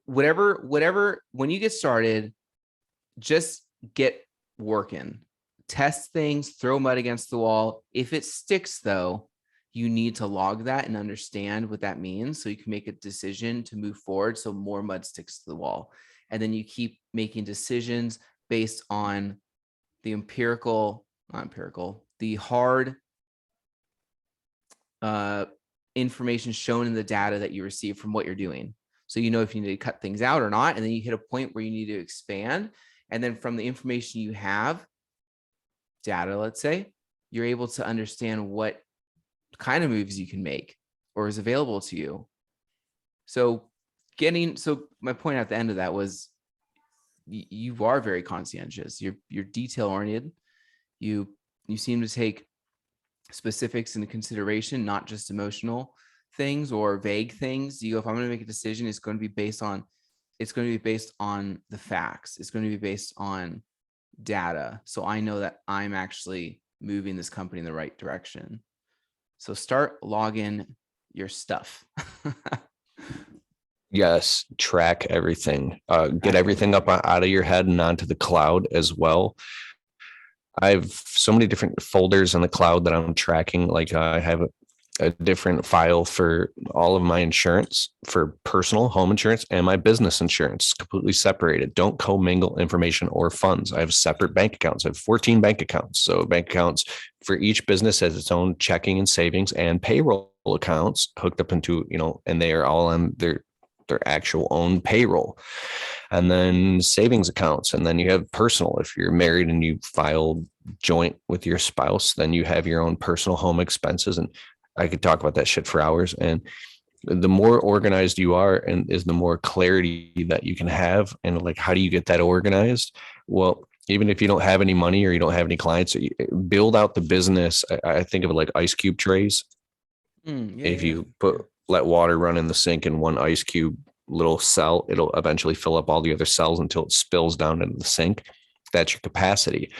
whatever when you get started, just get working, test things, throw mud against the wall. If it sticks though, you need to log that and understand what that means so you can make a decision to move forward, so more mud sticks to the wall. And then you keep making decisions based on the the hard information shown in the data that you receive from what you're doing. So you know if you need to cut things out or not, and then you hit a point where you need to expand. And then from the information you have, data, let's say, you're able to understand what kind of moves you can make or is available to you. So my point at the end of that was you are very conscientious. You're detail oriented. You seem to take specifics into consideration, not just emotional things or vague things. You go, if I'm going to make a decision, it's going to be based on the facts. It's going to be based on data. So I know that I'm actually moving this company in the right direction. So start logging your stuff. Yes, track everything. Get everything up out of your head and onto the cloud as well. I have so many different folders in the cloud that I'm tracking. Like I have a different file for all of my insurance, for personal home insurance and my business insurance, completely separated. Don't commingle information or funds. I have separate bank accounts. I have 14 bank accounts. So bank accounts for each business has its own checking and savings and payroll accounts hooked up into, and they are all on their actual own payroll, and then savings accounts. And then you have personal. If you're married and you file joint with your spouse, then you have your own personal home expenses. And I could talk about that shit for hours. And the more organized you are, and is the more clarity that you can have. And like, how do you get that organized? Well, even if you don't have any money or you don't have any clients, build out the business. I think of it like ice cube trays. If you let water run in the sink in one ice cube little cell, it'll eventually fill up all the other cells until it spills down into the sink. That's your capacity.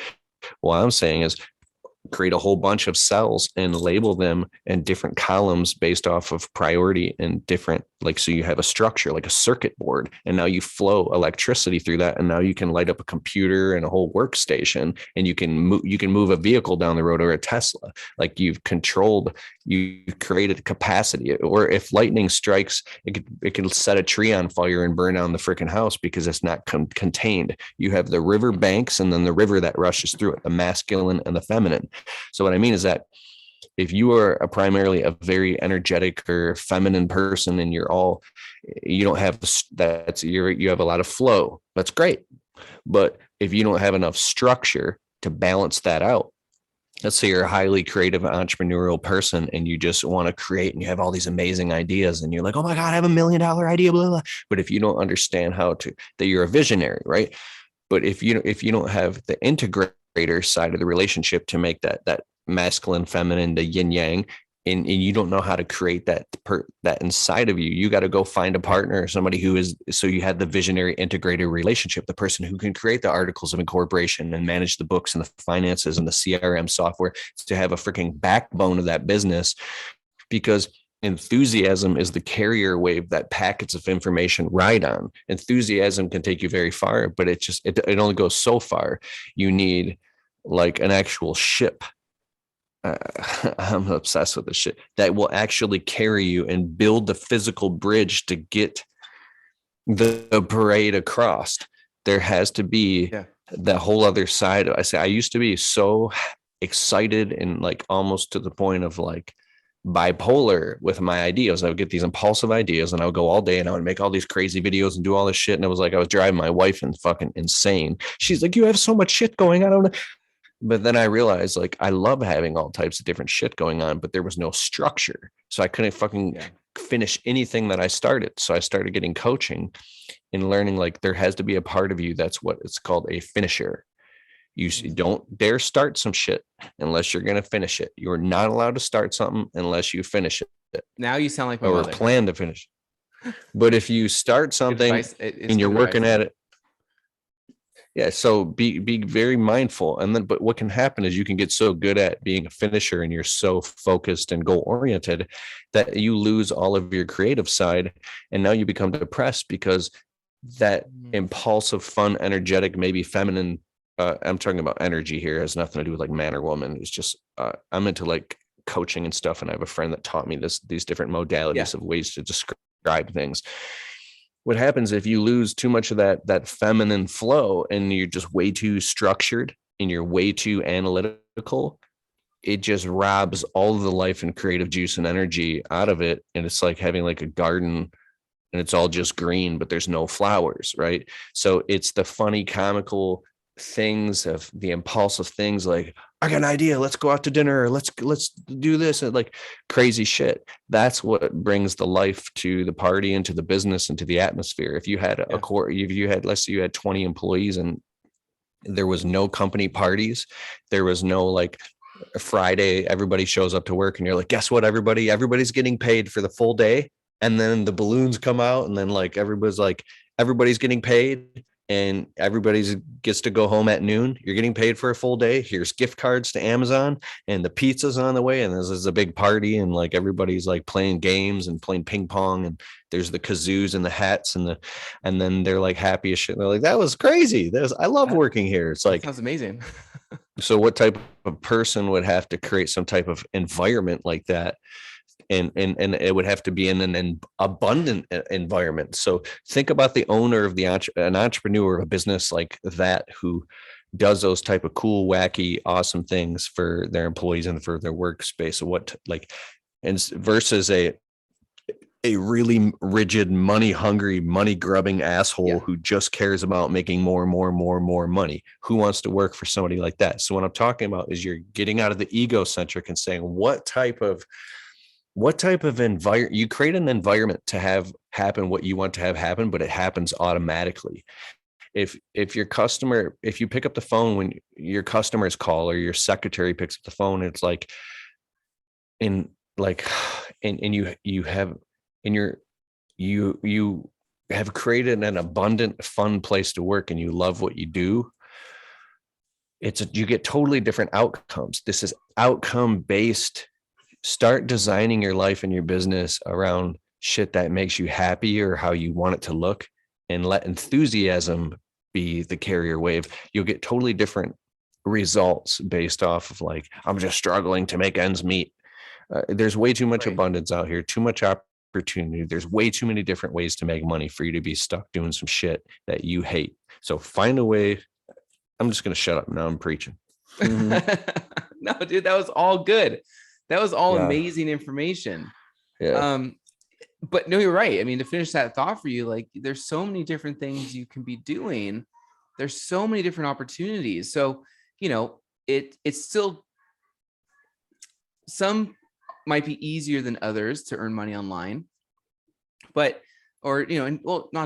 What I'm saying is create a whole bunch of cells and label them in different columns based off of priority and different, like, so you have a structure like a circuit board, and now you flow electricity through that, and now you can light up a computer and a whole workstation, and you can move a vehicle down the road, or a Tesla. Like, you've created capacity. Or if lightning strikes, it can set a tree on fire and burn down the freaking house because it's not contained. You have the river banks, and then the river that rushes through it, the masculine and the feminine. So what I mean is that if you are primarily a very energetic or feminine person, and you don't have you have a lot of flow, that's great. But if you don't have enough structure to balance that out, let's say you're a highly creative entrepreneurial person and you just want to create, and you have all these amazing ideas, and you're like, oh my God, I have $1 million idea, blah, blah. But if you don't understand that you're a visionary, right? But if you don't have the integrator side of the relationship to make that masculine, feminine, the yin yang, and you don't know how to create that inside of you, you got to go find a partner, somebody who is, so you have the visionary integrator relationship, the person who can create the articles of incorporation and manage the books and the finances and the CRM software, to have a freaking backbone of that business. Because enthusiasm is the carrier wave that packets of information ride on. Enthusiasm can take you very far, but it only goes so far. You need like an actual ship. I'm obsessed with this shit that will actually carry you and build the physical bridge to get the parade across. There has to be that whole other side. I used to be so excited and like almost to the point of like bipolar with my ideas. I would get these impulsive ideas, and I would go all day and I would make all these crazy videos and do all this shit. And it was like I was driving my wife and fucking insane. She's like, you have so much shit going on. But then I realized, like, I love having all types of different shit going on, but there was no structure. So I couldn't fucking finish anything that I started. So I started getting coaching and learning, like, there has to be a part of you that's what it's called a finisher. You don't dare start some shit unless you're going to finish it. You're not allowed to start something unless you finish it. Now you sound like my or mother. Plan to finish. But if you start something and you're working at it, so be very mindful. But what can happen is you can get so good at being a finisher, and you're so focused and goal oriented, that you lose all of your creative side. And now you become depressed because that impulsive, fun, energetic, maybe feminine, I'm talking about energy here, it has nothing to do with like man or woman. It's just, I'm into like coaching and stuff. And I have a friend that taught me these different modalities of ways to describe things. What happens if you lose too much of that feminine flow, and you're just way too structured and you're way too analytical? It just robs all of the life and creative juice and energy out of it. And it's like having like a garden and it's all just green, but there's no flowers, right? So it's the funny, comical things, of the impulsive things like, I got an idea, let's go out to dinner, or let's do this, and like crazy shit. That's what brings the life to the party and to the business and to the atmosphere. If you had a core, if you had, let's say you had 20 employees and there was no company parties, there was no like Friday, everybody shows up to work and you're like, guess what, everybody's getting paid for the full day. And then the balloons come out and then like everybody's getting paid and everybody's gets to go home at noon. You're getting paid for a full day. Here's gift cards to Amazon and the pizza's on the way. And this is a big party. And like, everybody's like playing games and playing ping pong. And there's the kazoos and the hats and then they're like happy as shit. They're like, that was crazy. I love working here. It's like, sounds amazing. So what type of person would have to create some type of environment like that? And it would have to be in an abundant environment. So think about the owner of an entrepreneur of a business like that, who does those type of cool, wacky, awesome things for their employees and for their workspace. So versus a really rigid, money hungry, money grubbing asshole who just cares about making more money. Who wants to work for somebody like that? So what I'm talking about is you're getting out of the egocentric and saying, what type of environment, you create an environment to have happen what you want to have happen, but it happens automatically. If you pick up the phone when your customers call or your secretary picks up the phone, it's like, you have created an abundant, fun place to work and you love what you do. You get totally different outcomes. This is outcome based. Start designing your life and your business around shit that makes you happy or how you want it to look, and let enthusiasm be the carrier wave. You'll get totally different results based off of like, I'm just struggling to make ends meet. There's way too much abundance out here, too much opportunity. There's way too many different ways to make money for you to be stuck doing some shit that you hate. So find a way. I'm just going to shut up now. I'm preaching. No, dude, that was all good. That was all amazing information. Yeah. But no, you're right. I mean, to finish that thought for you, like there's so many different things you can be doing. There's so many different opportunities. So, it's still, some might be easier than others to earn money online, not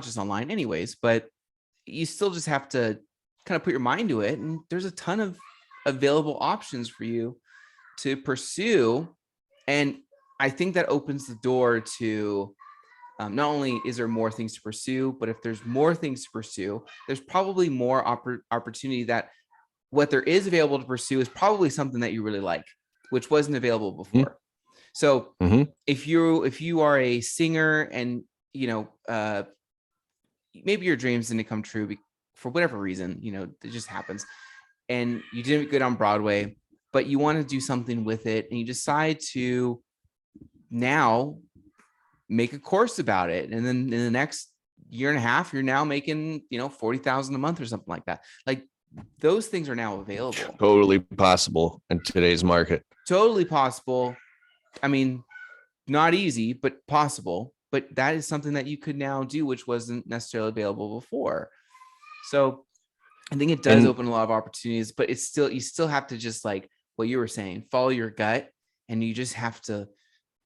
just online anyways, but you still just have to kind of put your mind to it. And there's a ton of available options for you to pursue. And I think that opens the door to not only is there more things to pursue, but if there's more things to pursue, there's probably more opportunity that what there is available to pursue is probably something that you really like, which wasn't available before. Mm-hmm. So if you are a singer and, maybe your dreams didn't come true for whatever reason, it just happens, and you didn't get on Broadway, but you want to do something with it, and you decide to now make a course about it. And then in the next year and a half, you're now making, $40,000 a month or something like that. Like those things are now available. Totally possible in today's market. Totally possible. I mean, not easy, but possible. But that is something that you could now do, which wasn't necessarily available before. So I think it does open a lot of opportunities, but you still have to, just like what you were saying, follow your gut, and you just have to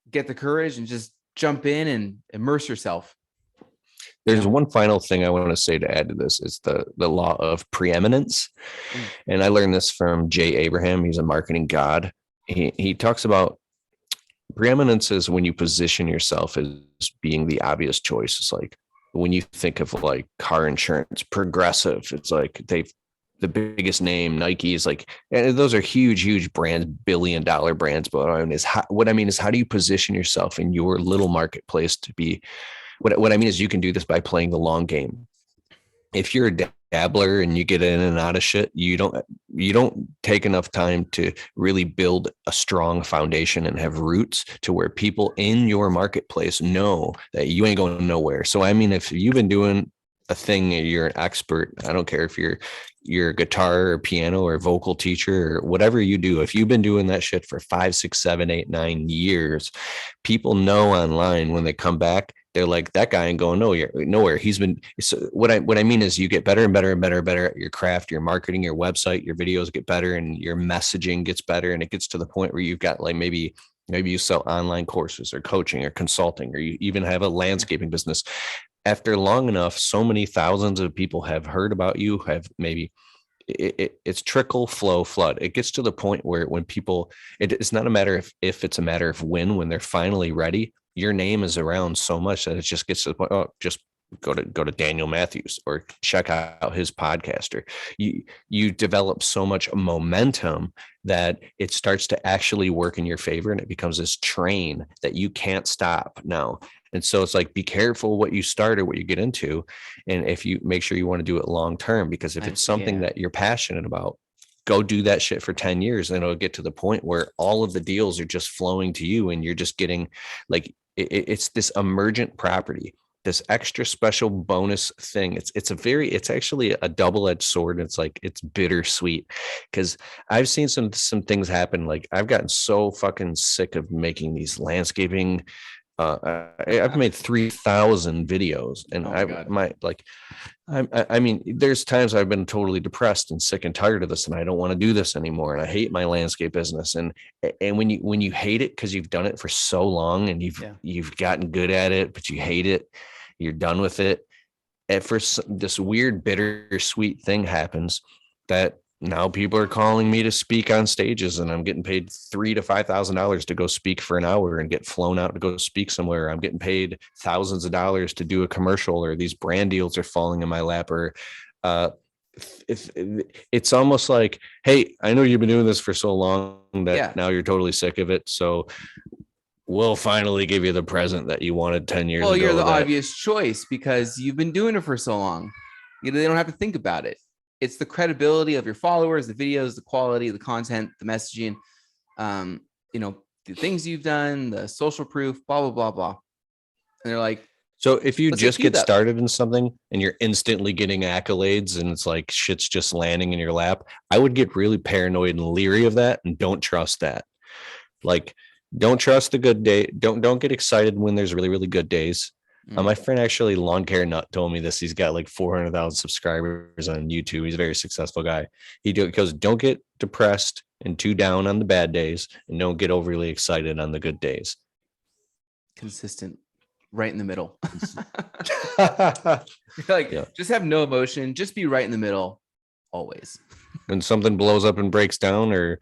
get the courage and just jump in and immerse yourself. There's one final thing I want to say to add to this. It's the law of preeminence. And I learned this from Jay Abraham. He's a marketing god. He talks about preeminence is when you position yourself as being the obvious choice. It's like when you think of like car insurance, Progressive, it's like the biggest name, Nike is like, and those are huge brands, billion-dollar brands. But what I mean is how do you position yourself in your little marketplace to be, what I mean is you can do this by playing the long game. If you're a dabbler and you get in and out of shit, you don't take enough time to really build a strong foundation and have roots to where people in your marketplace know that you ain't going nowhere. So, I mean, if you've been doing a thing, you're an expert. I don't care if you're a guitar or piano or vocal teacher or whatever you do. If you've been doing that shit for 5, 6, 7, 8, 9 years, people know online when they come back, they're like, that guy ain't going nowhere. He's been, so what I mean is you get better and better and better and better at your craft, your marketing, your website, your videos get better, and your messaging gets better. And it gets to the point where you've got like, maybe you sell online courses or coaching or consulting, or you even have a landscaping business. After long enough, so many thousands of people have heard about you, have maybe it's trickle, flow, flood. It gets to the point where when people, it's not a matter of if, it's a matter of when they're finally ready, your name is around so much that it just gets to the point, oh, just go to Daniel Matthews or check out his podcast. Or you develop so much momentum that it starts to actually work in your favor, and it becomes this train that you can't stop now. And so it's like, be careful what you start or what you get into. And if you make sure you want to do it long term, because if it's something that you're passionate about, go do that shit for 10 years. And it'll get to the point where all of the deals are just flowing to you, and you're just getting like, it's this emergent property, this extra special bonus thing. It's actually a double-edged sword. It's like, it's bittersweet, because I've seen some things happen. Like, I've gotten so fucking sick of making these landscaping. I've made 3,000 videos, and I mean, there's times I've been totally depressed and sick and tired of this, and I don't want to do this anymore. And I hate my landscape business. And when you hate it because you've done it for so long, and you've gotten good at it, but you hate it, you're done with it. At first, this weird bittersweet thing happens that now people are calling me to speak on stages, and I'm getting paid $3,000 to $5,000 to go speak for an hour and get flown out to go speak somewhere. I'm getting paid thousands of dollars to do a commercial, or these brand deals are falling in my lap. Or it's almost like, hey, I know you've been doing this for so long that now you're totally sick of it. So we'll finally give you the present that you wanted 10 years ago. Well, you're the obvious choice because you've been doing it for so long. They don't have to think about it. It's the credibility of your followers, the videos, the quality, the content, the messaging, the things you've done, the social proof, blah, blah, blah, blah. And they're like, so if you just get started in something and you're instantly getting accolades and it's like shit's just landing in your lap, I would get really paranoid and leery of that, and don't trust that. Like, don't trust the good day. Don't get excited when there's really, really good days. My friend, actually, Lawn Care Nut, told me this. He's got like 400,000 subscribers on YouTube. He's a very successful guy. He goes, don't get depressed and too down on the bad days, and don't get overly excited on the good days. Consistent, right in the middle. Just have no emotion. Just be right in the middle, always. When something blows up and breaks down, or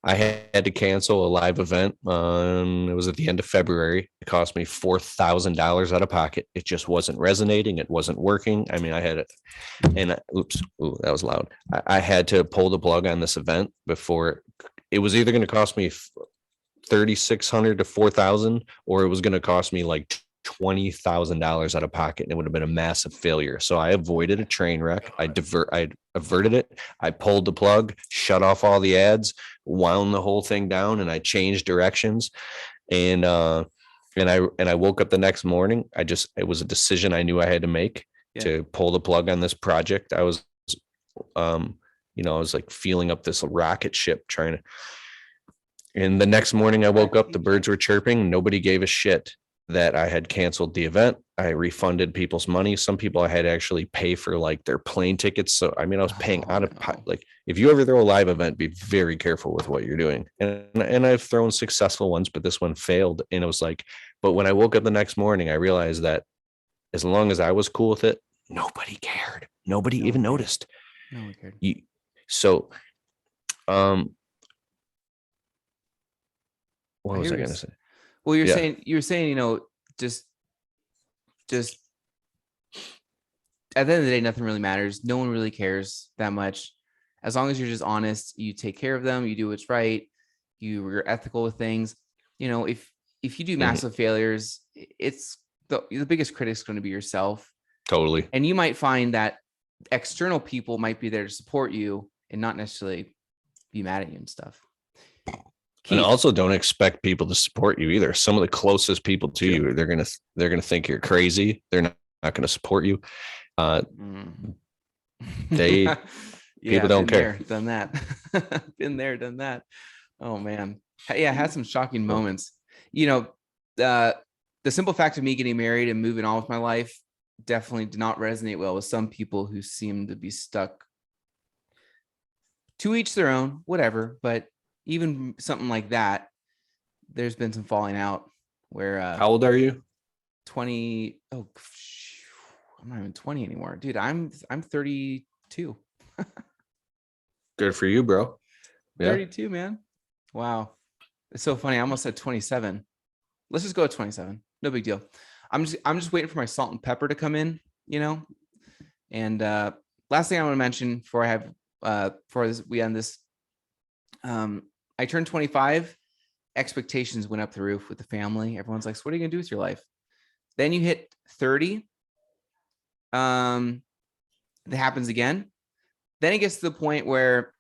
I had to cancel a live event. It was at the end of February. It cost me $4,000 out of pocket. It just wasn't resonating. It wasn't working. I mean, I had it, and that was loud. I had to pull the plug on this event before. It was either going to cost me $3,600 to $4,000, or it was going to cost me like $20,000 out of pocket, and it would have been a massive failure. So I avoided a train wreck. I averted it. I pulled the plug, shut off all the ads, wound the whole thing down, and I changed directions. And I woke up the next morning. It was a decision I knew I had to make to pull the plug on this project. I was like feeling up this rocket ship trying to. And the next morning I woke up, the birds were chirping. Nobody gave a shit that I had canceled the event. I refunded people's money. Some people I had to actually pay for like their plane tickets. So, I mean, I was paying out of pocket. Like, if you ever throw a live event, be very careful with what you're doing. And I've thrown successful ones, but this one failed. And it was like, but when I woke up the next morning, I realized that as long as I was cool with it, nobody cared. Nobody even noticed. No one cared. What was I going to say? Well, you're saying, just at the end of the day, nothing really matters. No one really cares that much. As long as you're just honest, you take care of them, you do what's right, you're ethical with things. If you do massive failures, it's the biggest critic is going to be yourself. Totally. And you might find that external people might be there to support you and not necessarily be mad at you and stuff. Keith. And also, don't expect people to support you either. Some of the closest people to you, they're gonna think you're crazy. They're not going to support you. People don't care. Done that. Been there, done that. Oh man, yeah, had some shocking moments. the simple fact of me getting married and moving on with my life definitely did not resonate well with some people who seem to be stuck. To each their own, whatever. But even something like that, there's been some falling out where How old are you? 20. Oh, I'm not even 20 anymore, dude. I'm 32. Good for you, bro. Yeah. 32, man. Wow. It's so funny. I almost said 27. Let's just go with 27. No big deal. I'm just waiting for my salt and pepper to come in, And last thing I want to mention before we end this, I turned 25. Expectations went up the roof with the family. Everyone's like, so what are you gonna do with your life? Then you hit 30. That happens again. Then it gets to the point where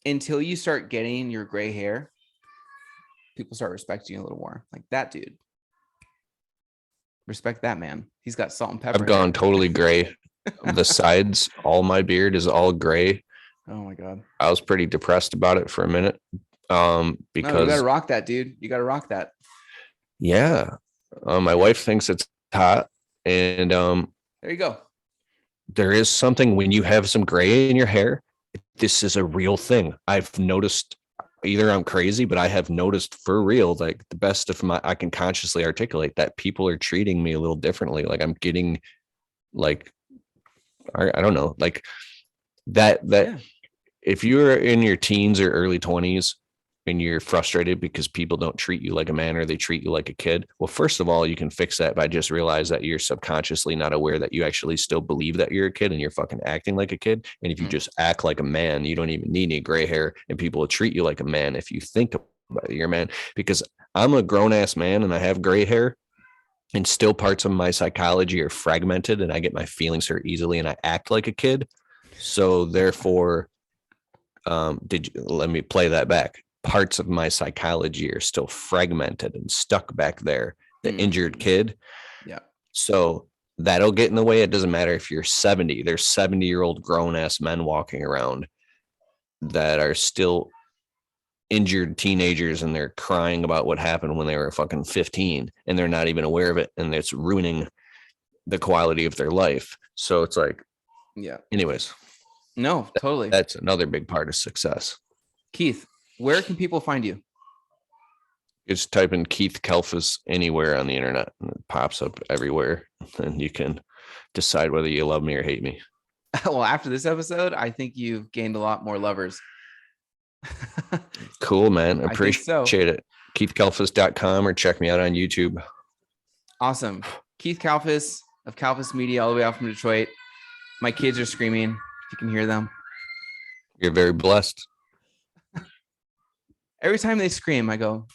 until you start getting your gray hair, people start respecting you a little more. Like, that dude. Respect that man. He's got salt and pepper. I've gone totally gray. The sides, all my beard is all gray. Oh my God. I was pretty depressed about it for a minute. Because you gotta rock that, dude. You gotta rock that. Yeah. My wife thinks it's hot. And there you go. There is something when you have some gray in your hair. This is a real thing. I've noticed. Either I'm crazy, but I have noticed for real, like the best of I can consciously articulate that people are treating me a little differently. Like I'm getting like, I don't know, like that yeah. If you're in your teens or early 20s and you're frustrated because people don't treat you like a man or they treat you like a kid. Well, first of all, you can fix that by just realize that you're subconsciously not aware that you actually still believe that you're a kid and you're fucking acting like a kid. And if you just act like a man, you don't even need any gray hair and people will treat you like a man if you think about it, you're a man. Because I'm a grown ass man and I have gray hair and still parts of my psychology are fragmented and I get my feelings hurt easily and I act like a kid. So therefore, let me play that back. Parts of my psychology are still fragmented and stuck back there. The injured kid. Yeah. So that'll get in the way. It doesn't matter if you're 70. There's 70-year-old grown ass men walking around that are still injured teenagers and they're crying about what happened when they were fucking 15 and they're not even aware of it. And it's ruining the quality of their life. So it's like, yeah. Anyways. No, totally. That's another big part of success. Keith, where can people find you? Just type in Keith Kalfas anywhere on the internet and it pops up everywhere. And you can decide whether you love me or hate me. Well, after this episode, I think you've gained a lot more lovers. Cool, man. Appreciate it. KeithKalfas.com or check me out on YouTube. Awesome. Keith Kalfas of Kalfas Media, all the way out from Detroit. My kids are screaming. If you can hear them. You're very blessed. Every time they scream, I go,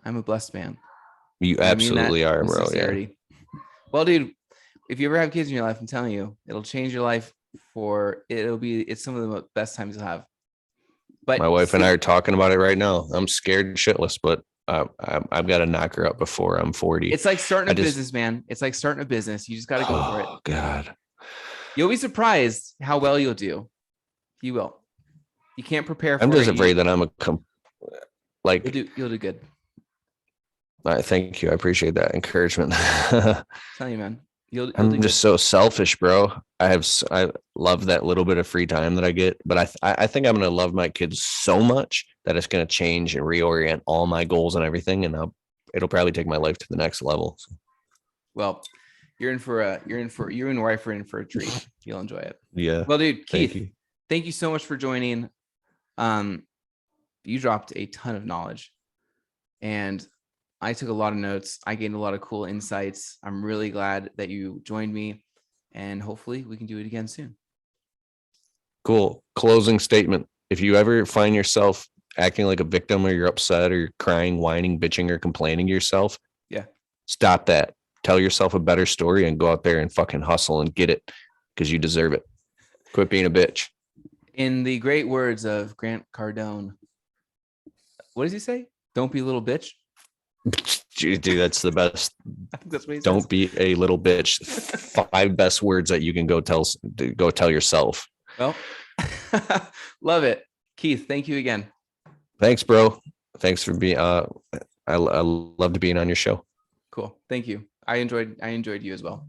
I'm a blessed man. You absolutely are, bro. Yeah. Well, dude, if you ever have kids in your life, I'm telling you, it'll change your life it's some of the best times you'll have. But my wife and I are talking about it right now. I'm scared shitless, but I've got to knock her up before I'm 40. It's like starting a business, man. It's like starting a business. You just got to go for it. Oh, God. You'll be surprised how well you'll do. You will. You can't prepare for it. I'm just afraid that I'm you'll do good. Thank you. I appreciate that encouragement. Tell you, man. I'm just so selfish, bro. I love that little bit of free time that I get, but I think I'm going to love my kids so much that it's going to change and reorient all my goals and everything. And it'll probably take my life to the next level. So. Well, you and your wife are in for a treat. You'll enjoy it. Yeah. Well, dude, Keith, thank you so much for joining. You dropped a ton of knowledge and I took a lot of notes. I gained a lot of cool insights. I'm really glad that you joined me and hopefully we can do it again soon. Cool. Closing statement. If you ever find yourself acting like a victim or you're upset or you're crying, whining, bitching, or complaining to yourself, stop that. Tell yourself a better story and go out there and fucking hustle and get it because you deserve it. Quit being a bitch. In the great words of Grant Cardone, what does he say? Don't be a little bitch. Dude, that's the best. I think that's what he says. Don't be a little bitch. 5 best words that you can go tell yourself. Well, love it. Keith, thank you again. Thanks, bro. Thanks for being I loved being on your show. Cool. Thank you. I enjoyed you as well.